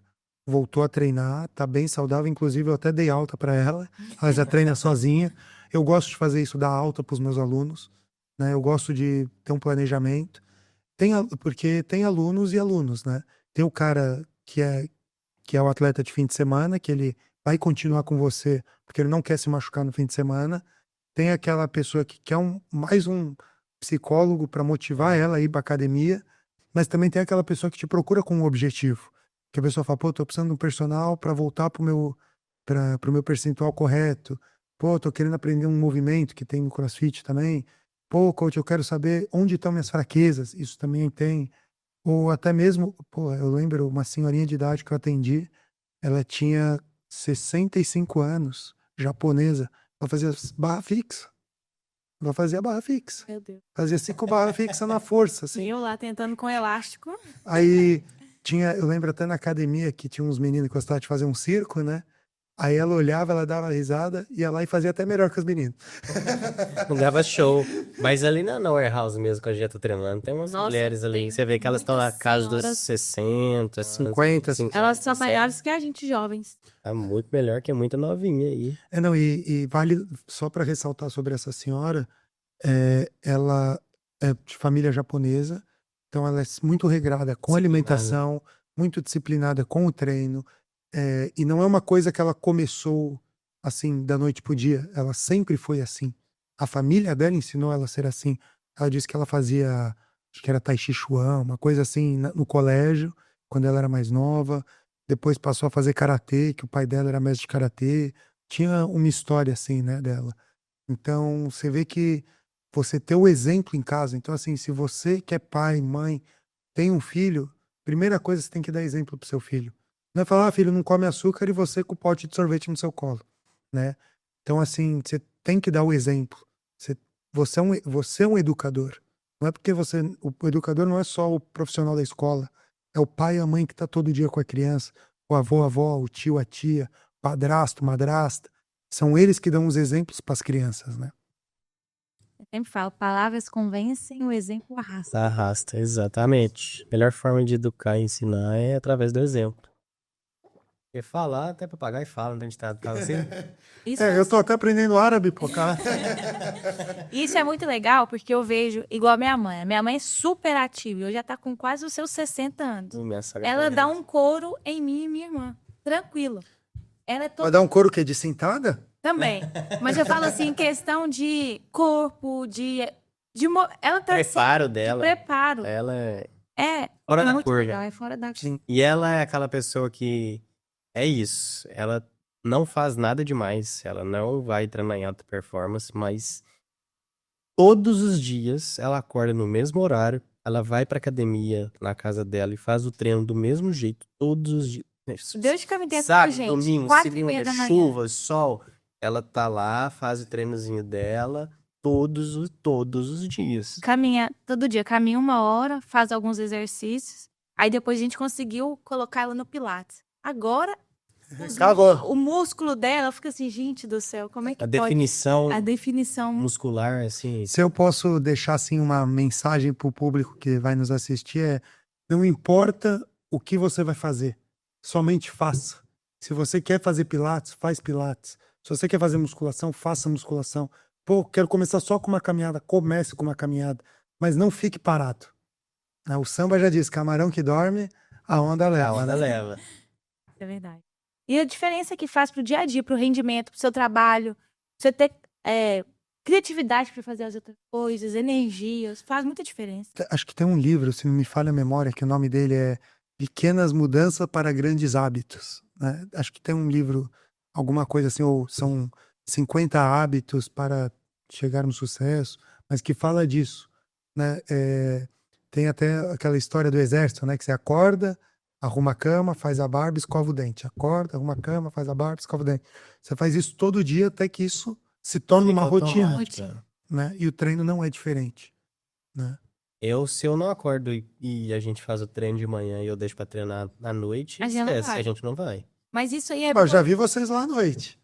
voltou a treinar, tá bem saudável, inclusive eu até dei alta para ela já treina sozinha. Eu gosto de fazer isso, dar alta para os meus alunos, né? Eu gosto de ter um planejamento. Porque tem alunos e alunos, né? Tem o cara que é o atleta de fim de semana, que ele vai continuar com você porque ele não quer se machucar no fim de semana. Tem aquela pessoa que quer mais um psicólogo para motivar ela a ir para academia, mas também tem aquela pessoa que te procura com um objetivo. Que a pessoa fala, pô, tô precisando de um personal para voltar pro meu percentual correto. Pô, tô querendo aprender um movimento que tem no CrossFit também. Pô, coach, eu quero saber onde estão minhas fraquezas. Isso também tem. Ou até mesmo, pô, eu lembro uma senhorinha de idade que eu atendi, ela tinha 65 anos, japonesa, ela fazia barra fixa. Ela fazia barra fixa. meu Deus. Fazia 5 barras fixas na força, assim. Eu lá tentando com elástico. Aí eu lembro até na academia que tinha uns meninos que gostavam de fazer um circo, né? Aí ela olhava, ela dava risada, ia lá e fazia até melhor que os meninos. Não dava show. Mas ali na warehouse mesmo, que a gente tá treinando, tem umas Nossa, mulheres ali. tem Você vê que elas estão na muitas casa dos senhoras. 60, 50. Elas são maiores que a gente, jovens. Tá muito melhor que muita novinha aí. Não, e vale só para ressaltar sobre essa senhora, ela é de família japonesa, então ela é muito regrada com a alimentação, muito disciplinada com o treino, e não é uma coisa que ela começou assim da noite pro dia, ela sempre foi assim. A família dela ensinou ela a ser assim. Ela disse que ela fazia, acho que era Tai Chi Chuan, uma coisa assim no colégio, quando ela era mais nova. Depois passou a fazer karatê, que o pai dela era mestre de karatê. Tinha uma história assim, né, dela. Então, você vê que você ter o exemplo em casa. Então, assim, se você que é pai, mãe, tem um filho, primeira coisa você tem que dar exemplo pro seu filho. Não é falar, filho, não come açúcar e você com o pote de sorvete no seu colo, né? Então, assim, você tem que dar o exemplo. Você, você é um educador. Não é porque o educador não é só o profissional da escola, é o pai e a mãe que tá todo dia com a criança, o avô, a avó, o tio, a tia, padrasto, madrasta. São eles que dão os exemplos para as crianças, né? Eu sempre falo, palavras convencem, o exemplo arrasta. Arrasta, exatamente. Melhor forma de educar e ensinar é através do exemplo. Porque falar, até papagaio fala, né? A gente tá assim. Isso, Eu tô até aprendendo árabe, pô, cara. isso é muito legal, porque eu vejo, igual a minha mãe. A minha mãe é super ativa, hoje já tá com quase os seus 60 anos. Minha sogra Ela também. dá um couro em mim e minha irmã. Tranquilo. Ela é Vai toda dar um couro que de sentada? também. Mas eu falo assim, em questão de corpo, ela tá assim, Preparo de dela. preparo. Ela é. É Fora da muito curva. legal, é fora da Sim. E ela é aquela pessoa que é isso. Ela não faz nada demais. Ela não vai treinar em alta performance, mas todos os dias ela acorda no mesmo horário. Ela vai pra academia na casa dela e faz o treino do mesmo jeito todos os dias. Deus que me entenda, Sábado, gente. domingo, 4h30 segunda, da manhã. chuva, sol. Ela tá lá, faz o treinozinho dela todos os dias. Caminha todo dia, caminha 1 hora, faz alguns exercícios. Aí depois a gente conseguiu colocar ela no Pilates. Agora, o músculo dela fica assim, gente do céu, como é que A pode? definição A definição. muscular, assim. Se eu posso deixar assim uma mensagem para o público que vai nos assistir não importa o que você vai fazer, somente faça. Se você quer fazer pilates, faz pilates. Se você quer fazer musculação, faça musculação. Pô, quero começar só com uma caminhada, comece com uma caminhada, mas não fique parado. O samba já diz, camarão que dorme, a onda leva. A onda né? leva. É verdade. E a diferença que faz pro dia a dia, pro rendimento, pro seu trabalho, pra você ter criatividade para fazer as outras coisas, energias, faz muita diferença. Acho que tem um livro, se não me falha a memória, que o nome dele é Pequenas Mudanças para Grandes Hábitos. Né? Acho que tem um livro, alguma coisa assim, ou são 50 hábitos para chegar no sucesso, mas que fala disso. Né? Tem até aquela história do exército, né? Que você acorda, arruma a cama, faz a barba, escova o dente. Acorda, arruma a cama, faz a barba, escova o dente. Você faz isso todo dia até que isso se torne uma rotina. Automático. Né? E o treino não é diferente. Né? Se eu não acordo e a gente faz o treino de manhã e eu deixo pra treinar à noite, A gente não esquece, vai. a gente não vai. Mas isso aí é Eu já vi vocês lá à noite.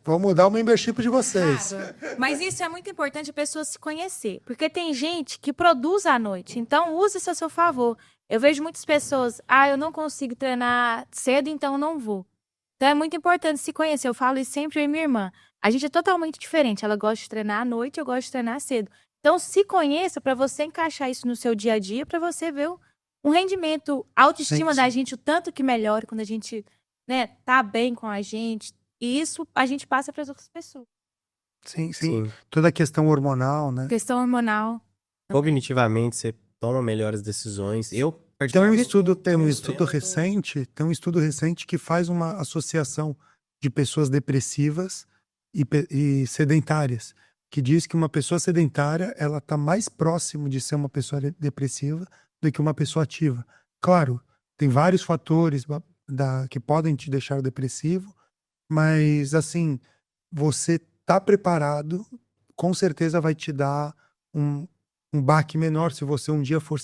Vou mudar o membership de vocês. Mas isso é muito importante a pessoa se conhecer. Porque tem gente que produz à noite. Então, use isso a seu favor. Eu vejo muitas pessoas, eu não consigo treinar cedo, então não vou. Então, é muito importante se conhecer. Eu falo isso sempre eu e minha irmã. A gente é totalmente diferente. Ela gosta de treinar à noite, eu gosto de treinar cedo. Então, se conheça para você encaixar isso no seu dia a dia, para você ver um rendimento, a autoestima da gente, o tanto que melhora quando a gente tá bem com a gente. E isso a gente passa para as outras pessoas. Sim. Toda a questão hormonal, né? Questão hormonal. Cognitivamente, você toma melhores decisões. Tem um estudo recente que faz uma associação de pessoas depressivas e sedentárias, que diz que uma pessoa sedentária, ela está mais próximo de ser uma pessoa depressiva do que uma pessoa ativa. Claro, tem vários fatores que podem te deixar depressivo, mas assim, você tá preparado, com certeza vai te dar um baque menor se você um dia for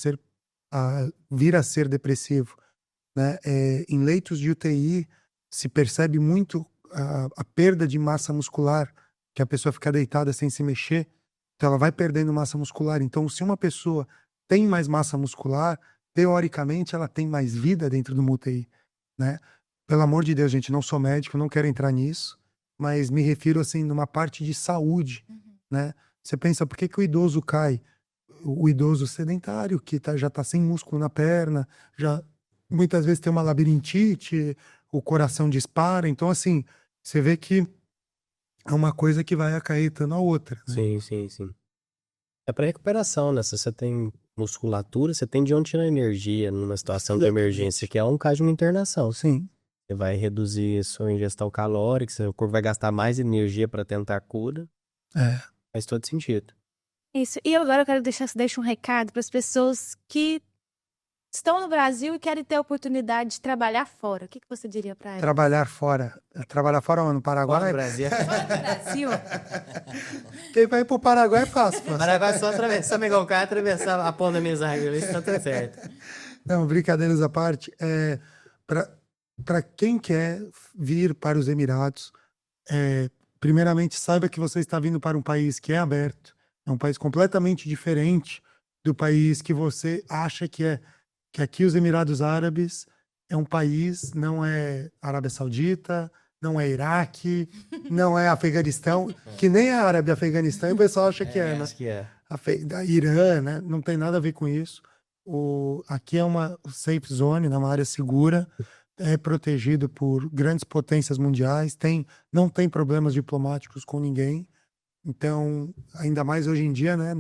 vir a ser depressivo. Né? Em leitos de UTI se percebe muito a perda de massa muscular, que a pessoa fica deitada sem se mexer, então ela vai perdendo massa muscular. Então, se uma pessoa tem mais massa muscular, teoricamente ela tem mais vida dentro do UTI, né? Pelo amor de Deus, gente, não sou médico, não quero entrar nisso, mas me refiro, assim, numa parte de saúde, né? Você pensa, por que que o idoso cai? O idoso sedentário, que já tá sem músculo na perna, já muitas vezes tem uma labirintite, o coração dispara. Então, assim, você vê que é uma coisa que vai acarretando a outra, né? Sim, sim, sim. É pra recuperação, né? Se você tem musculatura, você tem de onde tirar energia numa situação de emergência, que é um caso de uma internação. Sim. Você vai reduzir sua ingestão calórica, seu corpo vai gastar mais energia para tentar a cura. É. Faz todo sentido. Isso. E agora eu quero deixar um recado para as pessoas que estão no Brasil e querem ter a oportunidade de trabalhar fora. O que você diria para elas? Trabalhar fora. Trabalhar fora onde? No Paraguai? Fora do Brasil. Fora do Brasil? Quem vai pro Paraguai é fácil. pô. Paraguai é só atravessar, amigão, o cara atravessar a ponta da amizade ali, tá tudo certo. Não, brincadeiras à parte. Para quem quer vir para os Emirados, primeiramente saiba que você está vindo para um país que é aberto, é um país completamente diferente do país que você acha que é. Que aqui os Emirados Árabes é um país, não é Arábia Saudita, não é Iraque, não é Afeganistão, que nem a Arábia Afeganistão, o pessoal acha que é, né? Acho que é. Da Irã, né? Não tem nada a ver com isso. Aqui é uma safe zone, né? Uma área segura, é protegido por grandes potências mundiais, não tem problemas diplomáticos com ninguém. Então, ainda mais hoje em dia, né?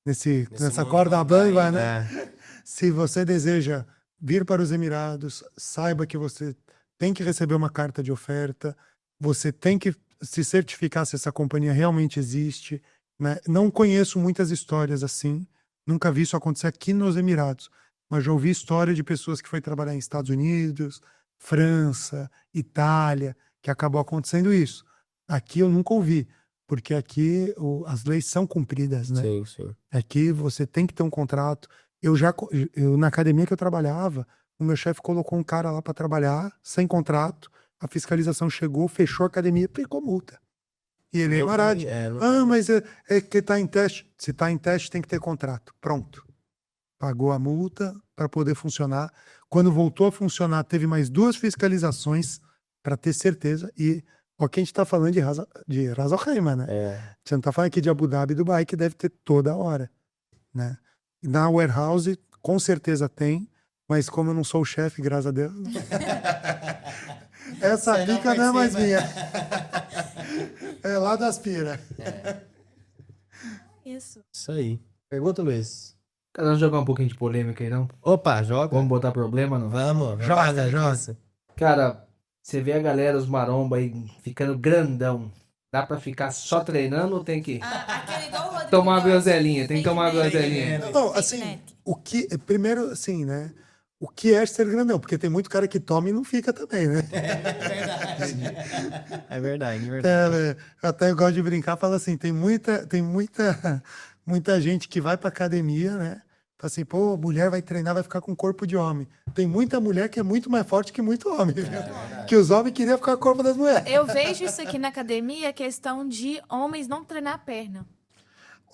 Nessa mundo corda bamba, né? É. Se você deseja vir para os Emirados, saiba que você tem que receber uma carta de oferta, você tem que se certificar se essa companhia realmente existe, né? Não conheço muitas histórias assim, nunca vi isso acontecer aqui nos Emirados, mas já ouvi história de pessoas que foi trabalhar em Estados Unidos, França, Itália, que acabou acontecendo isso. Aqui eu nunca ouvi, porque aqui as leis são cumpridas, né? Sim, sim. Aqui você tem que ter um contrato. Na academia que eu trabalhava, o meu chefe colocou um cara lá para trabalhar, sem contrato, a fiscalização chegou, fechou a academia, aplicou multa. E ele é barato. Mas é que tá em teste. Se tá em teste, tem que ter contrato. Pronto. Pagou a multa para poder funcionar. Quando voltou a funcionar, teve mais 2 fiscalizações para ter certeza. E aqui a gente tá falando de Ras Al Khaimah, né? Você não tá falando aqui de Abu Dhabi e Dubai, que deve ter toda hora, né? Na warehouse, com certeza tem, mas como eu não sou o chefe, graças a Deus. Essa pica não é mais minha. É lá das pira. Isso. Isso aí. Pergunta, Luiz. Cara, vamos jogar um pouquinho de polêmica aí, não? Opa, joga. Vamos botar problema, não? Vamos. Joga. Cara, você vê a galera, os maromba aí, ficando grandão. Dá pra ficar só treinando ou tem que tomar uma groselinha? Tem que tomar uma groselinha. Não, assim, primeiro, assim, né? O que é ser grandão? Porque tem muito cara que toma e não fica também, né? É verdade. Eu até gosto de brincar, falo assim, tem muita gente que vai pra academia, né? Fala assim, pô, mulher vai treinar, vai ficar com corpo de homem. Tem muita mulher que é muito mais forte que muito homem, viu? Que os homens queriam ficar com o corpo das mulheres. Eu vejo isso aqui na academia, a questão de homens não treinar a perna.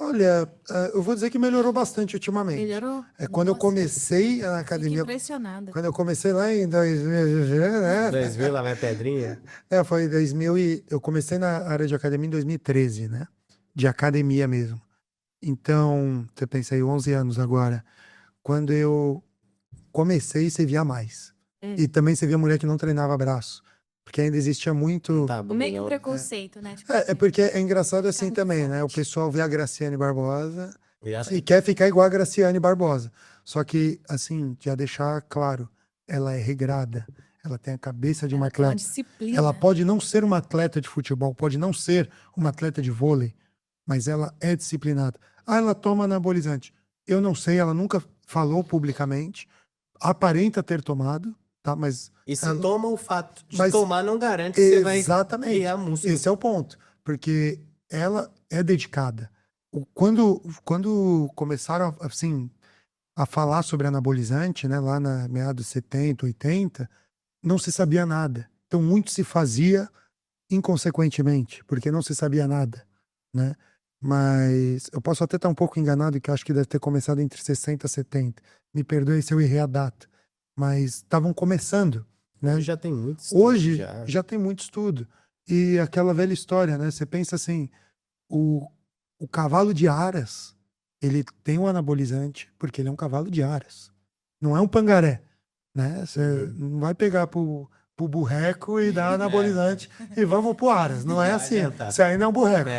Olha, eu vou dizer que melhorou bastante ultimamente. Melhorou? Quando eu comecei na Fiquei academia, impressionada. quando eu comecei lá em 2000, né? 2000, lá vai pedrinha. Foi 2000 eu comecei na área de academia em 2013, né? De academia mesmo. Então, você pensa aí, 11 anos agora. Quando eu comecei, você via mais. E também você via mulher que não treinava braço. Porque ainda existia muito... Tá, O meio que preconceito, né? Tipo, porque é engraçado assim também, né? O pessoal vê a Graciane Barbosa assim, e quer ficar igual a Graciane Barbosa. Só que, assim, já deixar claro, ela é regrada. Ela tem a cabeça de uma uma atleta. disciplina. Ela pode não ser uma atleta de futebol, pode não ser uma atleta de vôlei, mas ela é disciplinada. Ela toma anabolizante. Eu não sei, ela nunca falou publicamente. Aparenta ter tomado, tá? Mas e se toma, o fato de Mas- tomar não garante que você vai exatamente. criar músculo. Esse é o ponto. Porque ela é dedicada. Quando começaram, assim, a falar sobre anabolizante, né? Lá na meados 70, 80, não se sabia nada. Então, muito se fazia inconsequentemente, porque não se sabia nada, né? Mas eu posso até estar um pouco enganado, que eu acho que deve ter começado entre 60 e 70. Me perdoe se eu errei a data. Mas estavam começando, né? Hoje já tem muito estudo, Hoje já. já tem muito estudo. E aquela velha história, né? Você pensa assim, o, o cavalo de Aras, ele tem um anabolizante porque ele é um cavalo de Aras. Não é um pangaré, né? Você não vai pegar pro burreco e dar anabolizante e vamos pro Aras. Não é Vai assim. adiantar. Você ainda é um burreco.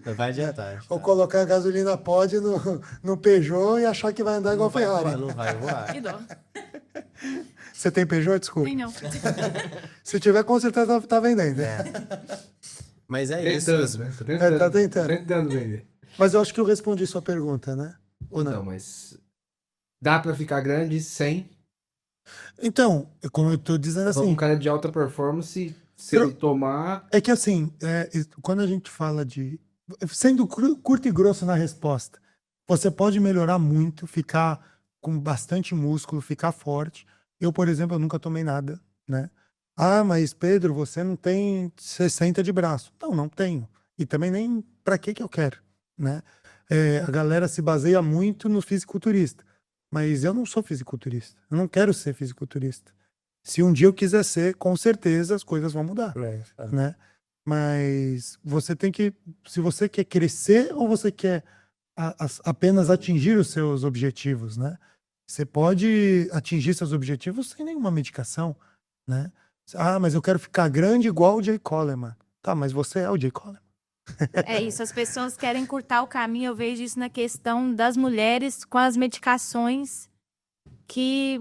Não vai adiantar. Ou colocar gasolina pod no Peugeot e achar que vai andar igual Ferrari. Não vai voar. Que dó. Você tem Peugeot? Desculpa. Nem não. Se tiver, com certeza tá vendendo. Mas é isso. Tentando, né? Tô tentando. Tá tentando. Tentando vender. Mas eu acho que eu respondi sua pergunta, né? Ou não? Não, mas dá pra ficar grande sem Então, como eu tô dizendo assim, um cara de alta performance, se ele tomar... é que assim, quando a gente fala de... Sendo curto e grosso na resposta, você pode melhorar muito, ficar com bastante músculo, ficar forte. Eu, por exemplo, eu nunca tomei nada, né? Ah, mas Pedro, você não tem 60 de braço. Não, não tenho. E também nem pra que eu quero, né? A galera se baseia muito no fisiculturista. Mas eu não sou fisiculturista. Eu não quero ser fisiculturista. Se um dia eu quiser ser, com certeza as coisas vão mudar, né? Mas você tem que... Se você quer crescer ou você quer apenas atingir os seus objetivos, né? Você pode atingir seus objetivos sem nenhuma medicação, né? Ah, mas eu quero ficar grande igual o Jay Coleman. Tá, mas você é o Jay Coleman. É isso, as pessoas querem encurtar o caminho. Eu vejo isso na questão das mulheres com as medicações que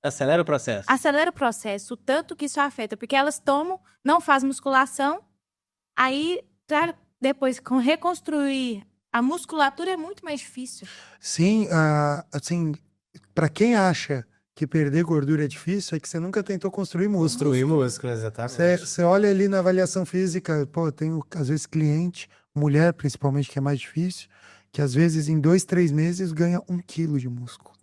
Acelera o processo. acelera o processo, o tanto que isso afeta, porque elas tomam, não faz musculação, aí pra depois reconstruir a musculatura é muito mais difícil. Sim, assim, para quem acha que perder gordura é difícil, é que você nunca tentou construir músculo. Construir músculo, exatamente. Você olha ali na avaliação física, pô, eu tenho às vezes cliente, mulher principalmente, que é mais difícil, que às vezes em 2, 3 meses ganha 1 quilo de músculo.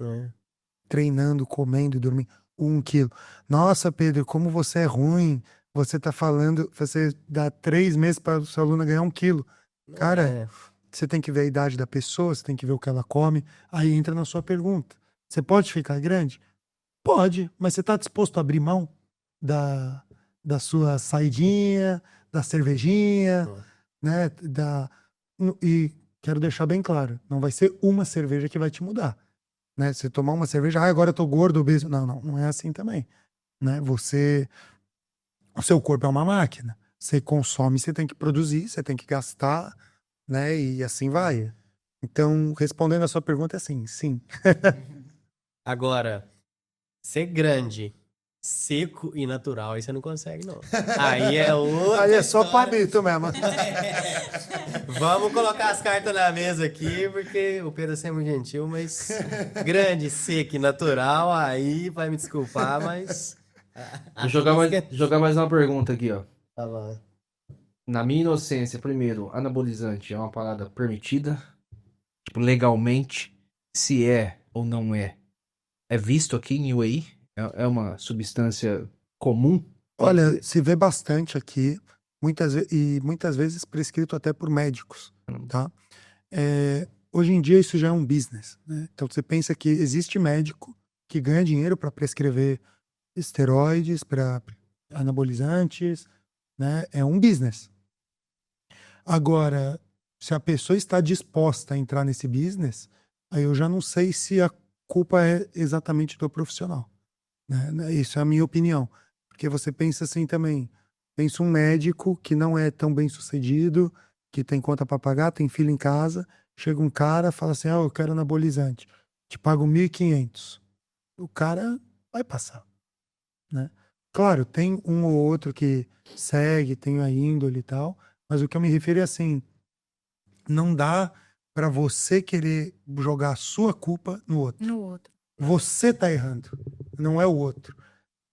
Treinando, comendo, dormindo, 1 quilo. Nossa, Pedro, como você é ruim. Você tá falando, você dá 3 meses para o seu aluno ganhar 1 quilo. Cara, você tem que ver a idade da pessoa, você tem que ver o que ela come. Aí entra na sua pergunta. Você pode ficar grande? Pode, mas você tá disposto a abrir mão da sua saidinha, da cervejinha, né? E quero deixar bem claro, não vai ser uma cerveja que vai te mudar, né? Você tomar uma cerveja, agora eu tô gordo, obeso. Não é assim também, né? O seu corpo é uma máquina. Você consome, você tem que produzir, você tem que gastar, né? E assim vai. Então, respondendo a sua pergunta, é assim, sim. Agora, ser grande, seco e natural, aí você não consegue, não. Aí é outra Aí é só história. palito mesmo. Vamos colocar as cartas na mesa aqui, porque o Pedro é sempre gentil, mas grande, seco e natural, aí vai me desculpar, mas... Vou jogar mais uma pergunta aqui, ó. Tá bom. Na minha inocência, primeiro, anabolizante é uma parada permitida? Tipo, legalmente, se é ou não é? É visto aqui em UAE? É uma substância comum? Olha, se vê bastante aqui, muitas vezes prescrito até por médicos, tá? Hoje em dia isso já é um business, né? Então você pensa que existe médico que ganha dinheiro para prescrever esteroides, para anabolizantes, né? É um business. Agora, se a pessoa está disposta a entrar nesse business, aí eu já não sei se a culpa é exatamente do profissional, né? Isso é a minha opinião. Porque você pensa assim também, pensa um médico que não é tão bem sucedido, que tem conta para pagar, tem filho em casa, chega um cara, fala assim, eu quero anabolizante, te pago 1.500. O cara vai passar, né? Claro, tem um ou outro que segue, tem a índole e tal, mas o que eu me refiro é assim, não dá para você querer jogar a sua culpa no outro. No outro. Você tá errando, não é o outro,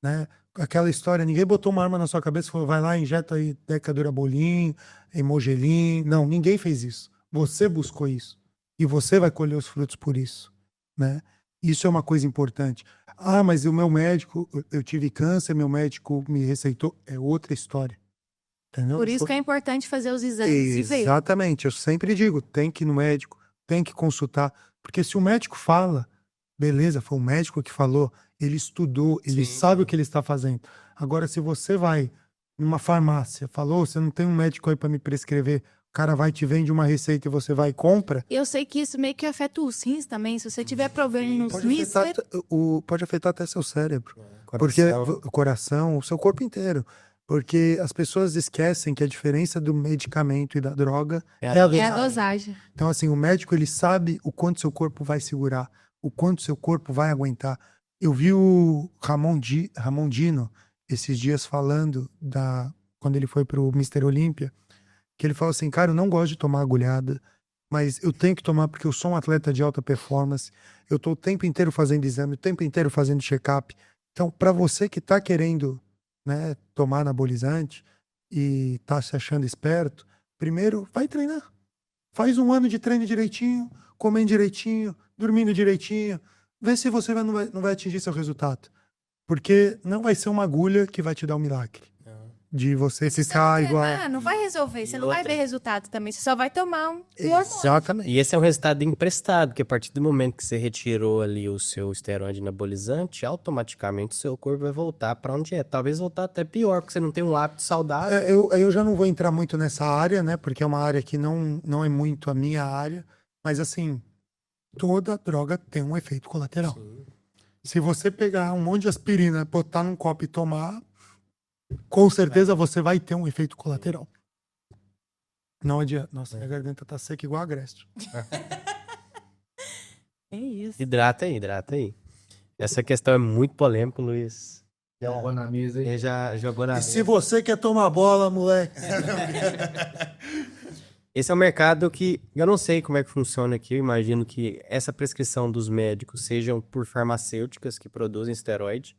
né? Aquela história, ninguém botou uma arma na sua cabeça e falou, vai lá, injeta aí Decadurabolim, Hemogelim. Não, ninguém fez isso. Você buscou isso. E você vai colher os frutos por isso, né? Isso é uma coisa importante. Ah, mas o meu médico, eu tive câncer, meu médico me receitou. É outra história. Entendeu? Por isso que é importante fazer os exames e ver. Exatamente. Eu sempre digo, tem que ir no médico, tem que consultar. Porque se o médico fala, beleza, foi o médico que falou, ele estudou, ele Sim. sabe o que ele está fazendo. Agora, se você vai numa farmácia, falou, você não tem um médico aí para me prescrever, o cara vai te vende uma receita e você vai e compra, Eu sei que isso meio que afeta os rins também. Se você tiver problema nos rins, pode afetar até seu cérebro. Coração. Porque o coração, o seu corpo inteiro. Porque as pessoas esquecem que a diferença do medicamento e da droga É é a é a dosagem. dosagem. Então, assim, o médico, ele sabe o quanto seu corpo vai segurar, o quanto seu corpo vai aguentar. Eu vi o Ramon Dino esses dias falando quando ele foi pro Mr. Olímpia, que ele falou assim, cara, eu não gosto de tomar agulhada, mas eu tenho que tomar porque eu sou um atleta de alta performance, eu tô o tempo inteiro fazendo exame, o tempo inteiro fazendo check-up. Então, para você que tá querendo, né, tomar anabolizante e tá se achando esperto, primeiro, vai treinar. Faz 1 ano de treino direitinho, comendo direitinho, dormindo direitinho. Vê se você não vai atingir seu resultado. Porque não vai ser uma agulha que vai te dar um milagre. De você ficar igual. Não vai resolver. Você E não vai outra? ver resultado também. Você só vai tomar um hormônio. Exatamente. E esse é um resultado emprestado, que a partir do momento que você retirou ali o seu esteroide anabolizante, automaticamente o seu corpo vai voltar para onde é. Talvez voltar até pior, porque você não tem um hábito saudável. Eu já não vou entrar muito nessa área, né? Porque é uma área que não é muito a minha área. Mas assim, toda droga tem um efeito colateral. Sim. Se você pegar um monte de aspirina, botar num copo e tomar, com certeza você vai ter um efeito colateral. Não adianta. Nossa, minha garganta tá seca igual a Grécia. É isso. Hidrata aí. Essa questão é muito polêmica, Luiz. Jogou na mesa aí. Ele já jogou na E mesa. se você quer tomar bola, moleque? Esse é um mercado que eu não sei como é que funciona aqui. Eu imagino que essa prescrição dos médicos sejam por farmacêuticas que produzem esteroide.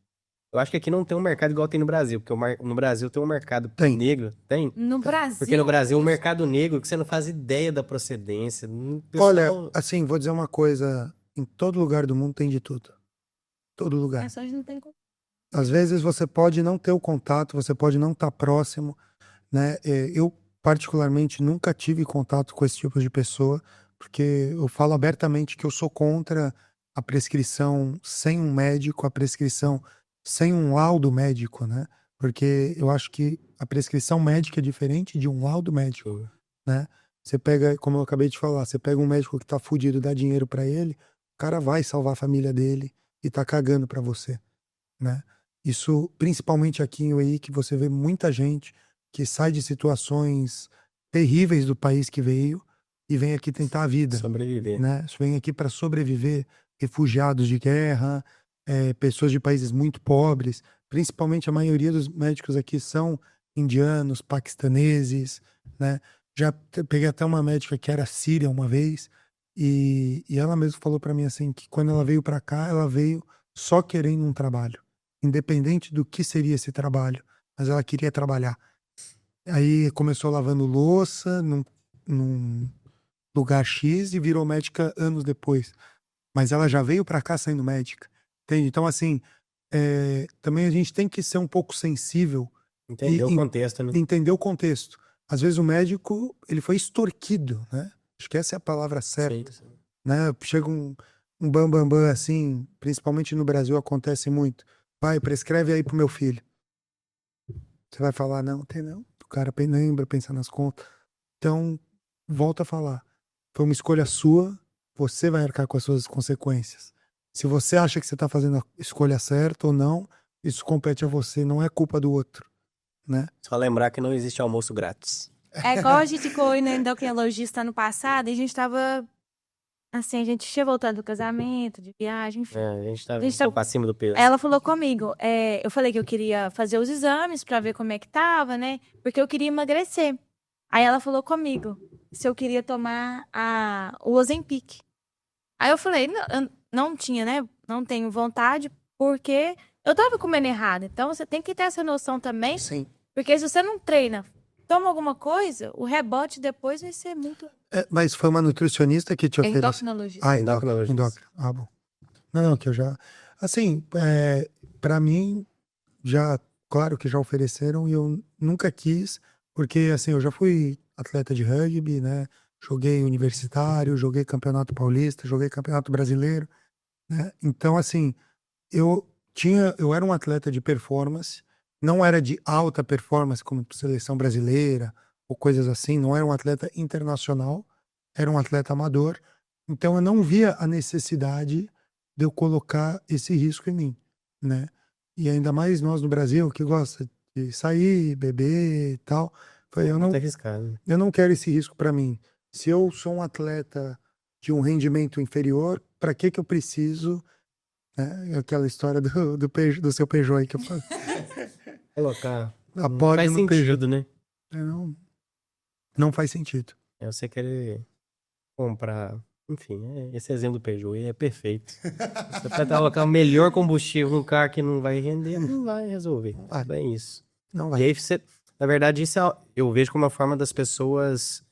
Eu acho que aqui não tem um mercado igual tem no Brasil, porque no Brasil tem um mercado Tem. negro. Tem? No Brasil. Porque no Brasil é um mercado negro que você não faz ideia da procedência. Pessoal- Olha, assim, vou dizer uma coisa. Em todo lugar do mundo tem de tudo. Todo lugar. É só a gente não tem como. Às vezes você pode não ter o contato, você pode não estar próximo, né? Eu, particularmente, nunca tive contato com esse tipo de pessoa, porque eu falo abertamente que eu sou contra a prescrição sem um médico, a prescrição sem um laudo médico, né? Porque eu acho que a prescrição médica é diferente de um laudo médico, né? Você pega, como eu acabei de falar, você pega um médico que tá fudido, dá dinheiro pra ele, o cara vai salvar a família dele e tá cagando pra você, né? Isso, principalmente aqui em UEI, que você vê muita gente que sai de situações terríveis do país que veio e vem aqui tentar a vida, sobreviver. né? Vem aqui para sobreviver, refugiados de guerra, pessoas de países muito pobres, principalmente a maioria dos médicos aqui são indianos, paquistaneses, né? Já peguei até uma médica que era síria uma vez e ela mesma falou para mim assim que quando ela veio para cá, ela veio só querendo um trabalho, independente do que seria esse trabalho, mas ela queria trabalhar. Aí começou lavando louça num lugar X e virou médica anos depois. Mas ela já veio para cá sendo médica, entende? Então, assim, também a gente tem que ser um pouco sensível Entendeu o contexto, né? e entender o contexto. Às vezes o médico, ele foi extorquido, né? Acho que essa é a palavra certa, Sim. né? Chega um bambambam assim, principalmente no Brasil acontece muito. Vai, prescreve aí pro meu filho. Você vai falar, não, tem não. O cara lembra, pensa nas contas. Então, volta a falar. Foi uma escolha sua, você vai arcar com as suas consequências. Se você acha que você está fazendo a escolha certa ou não, isso compete a você, não é culpa do outro, né? Só lembrar que não existe almoço grátis. É igual a gente foi no endocrinologista ano passado e a gente tava. Assim, a gente tinha voltado do casamento, de viagem, enfim. A gente tá A gente um tá- pouco acima do peso. Ela falou comigo, eu falei que eu queria fazer os exames pra ver como é que tava, né? Porque eu queria emagrecer. Aí ela falou comigo se eu queria tomar o Ozempic. Aí eu falei, eu não tinha, né? Não tenho vontade, porque eu tava comendo errado. Então você tem que ter essa noção também, Sim. porque se você não treina, toma alguma coisa, o rebote depois vai ser muito... Mas foi uma nutricionista que te ofereceu. Endocrinologista. Ah, Endocrinologista. endócrino. Ah, bom. Não, que eu já. Assim, para mim, já, claro que já ofereceram e eu nunca quis, porque assim, eu já fui atleta de rugby, né? Joguei universitário, joguei campeonato paulista, joguei campeonato brasileiro, né? Então, assim, eu era um atleta de performance, não era de alta performance como seleção brasileira ou coisas assim, não era um atleta internacional, era um atleta amador, então eu não via a necessidade de eu colocar esse risco em mim, né? E ainda mais nós no Brasil que gosta de sair, beber e tal, falei, Muito arriscado. eu não quero esse risco para mim. Se eu sou um atleta de um rendimento inferior, para que eu preciso, né? Aquela história do seu Peugeot aí que eu falei. Colocar. Apoio Faz no Peugeot. sentido, né? Não, não faz sentido. É você querer comprar. Enfim, esse exemplo do Peugeot é perfeito. Você vai colocar o melhor combustível num carro que não vai render, não vai resolver. Vai. Bem isso. Não E vai. aí você. Na verdade, isso eu vejo como uma forma das pessoas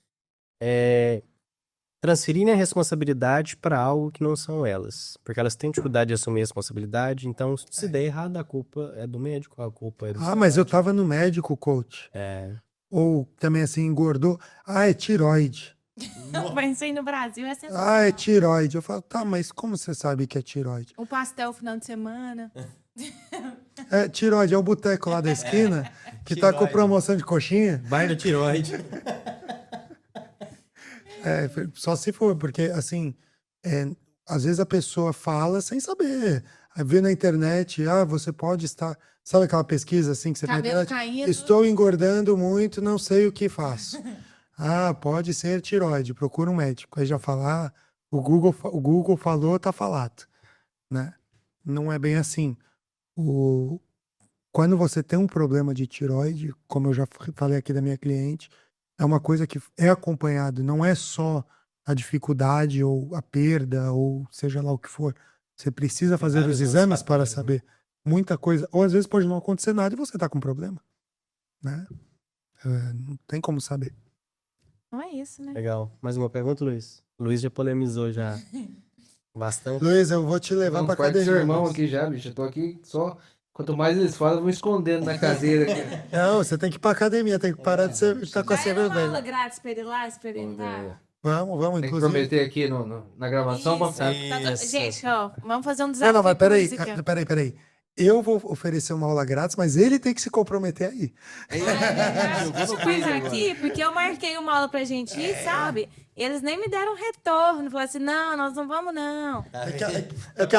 transferirem a responsabilidade para algo que não são elas. Porque elas têm dificuldade de assumir a responsabilidade, então se der errado, a culpa é do médico, a culpa é do Mas eu tava no médico, coach. Ou também assim, engordou. É tiroide. Eu pensei no Brasil, é É sensacional. tiroide. Eu falo, tá, mas como você sabe que é tiroide? Um pastel final de semana. Tiroide, é o boteco lá da esquina que tá com Tiroide. promoção de coxinha. Vai no tiroide. Só se for, porque assim, às vezes a pessoa fala sem saber. Aí vê na internet, você pode estar. Sabe aquela pesquisa assim que você vê na Cabelo internet? caindo. Estou engordando muito, não sei o que faço. Pode ser tiroide, procura um médico. Aí já fala, o Google falou, tá falado, né? Não é bem assim. Quando você tem um problema de tiroide, como eu já falei aqui da minha cliente, é uma coisa que é acompanhado, não é só a dificuldade ou a perda ou seja lá o que for. Você precisa fazer os vários exames para fatores, né? saber muita coisa. Ou às vezes pode não acontecer nada e você tá com problema, né? Não tem como saber. Não é isso, né? Legal. Mais uma pergunta, Luiz? O Luiz já polemizou já bastante. Luiz, eu vou te levar Não, pra parte do seu academia. irmão Luiz. aqui já, bicho. Eu tô aqui só. Quanto mais eles falam, eu vou escondendo na cadeira aqui. Não, você tem que ir pra academia, tem que parar de estar com a Vai numa aula cerveja. grátis pra ele ir lá experimentar. Vamos, Tem que inclusive. prometer aqui na gravação pra Isso, Isso. gente, ó, vamos fazer um desafio. Não, mas com peraí, isso aqui, ó. peraí. Eu vou oferecer uma aula grátis, mas ele tem que se comprometer aí. Deixa eu pensar aqui, porque eu marquei uma aula pra gente ir, sabe? Eles nem me deram retorno. Falaram assim, não, nós não vamos, não.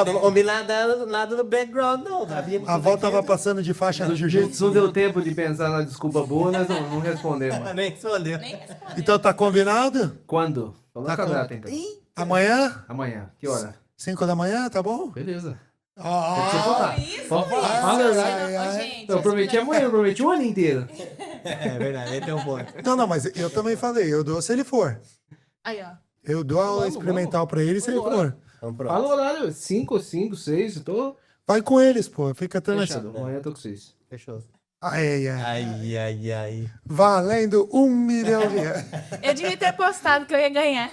Não comi nada no background, não. A avó tava passando de faixa do jiu-jitsu. Não deu tempo de pensar na desculpa boa, nós não respondemos. Nem respondeu. Nem respondeu. Então tá combinado? Quando? Coloca Tá a com- data, então. Amanhã, Amanhã. Que hora? 5 da manhã, tá bom? Beleza. Isso, Pode falar. isso. Fala, ai, Ô, ai. gente, Eu prometi amanhã, eu prometi o ano inteiro. É verdade, ele tem um ponto. Não, mas eu também falei, eu dou se ele for. Aí, ó. Eu dou aula Vamos, experimental pra ele se ele Vambora. for. Então Fala pronto. o horário. 5, 6, eu tô Vai com eles, pô, fica fechado. tranquilo. Amanhã eu tô com 6. Fechou. Ai. Ai. Valendo 1 milhão de reais. Eu devia ter postado que eu ia ganhar.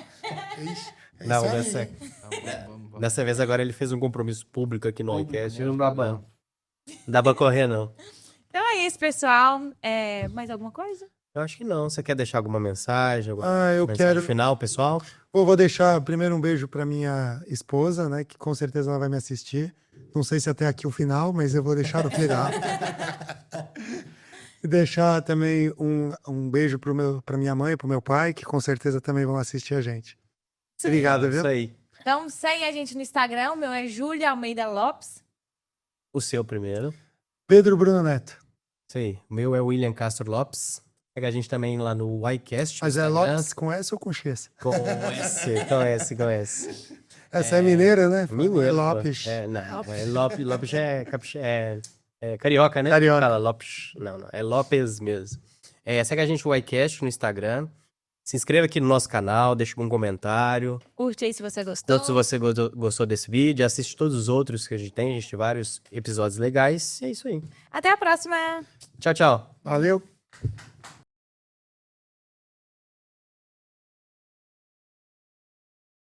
Não, isso aí. dessa vez agora ele fez um compromisso público aqui no iCast. Não dá ban. Não dá pra correr, não. Então é isso, pessoal. Mais alguma coisa? Eu acho que não. Você quer deixar alguma mensagem? Eu mensagem quero. final, pessoal? Vou deixar primeiro um beijo pra minha esposa, né? Que com certeza ela vai me assistir. Não sei se até aqui o final, mas eu vou deixar no final. E deixar também um beijo pra minha mãe e pro meu pai, que com certeza também vão assistir a gente. Obrigado, viu? Isso aí. Então segue a gente no Instagram. O meu é Júlia Almeida Lopes. O seu primeiro. Pedro Bruno Neto. Isso aí. O meu é William Castro Lopes. Pega a gente também lá no iCast. Mas no é Instagram. Lopes com S ou com X? Com S. Essa é mineira, né? Mineiro. Lopes. Não. Lopes é carioca, né? Carioca. Fala Lopes. Não. É Lopes mesmo. Segue a gente no iCast no Instagram. Se inscreva aqui no nosso canal, deixa um comentário. Curte aí se você gostou. Tanto se você gostou desse vídeo, assiste todos os outros que a gente tem. A gente tem vários episódios legais. E é isso aí. Até a próxima. Tchau, tchau. Valeu.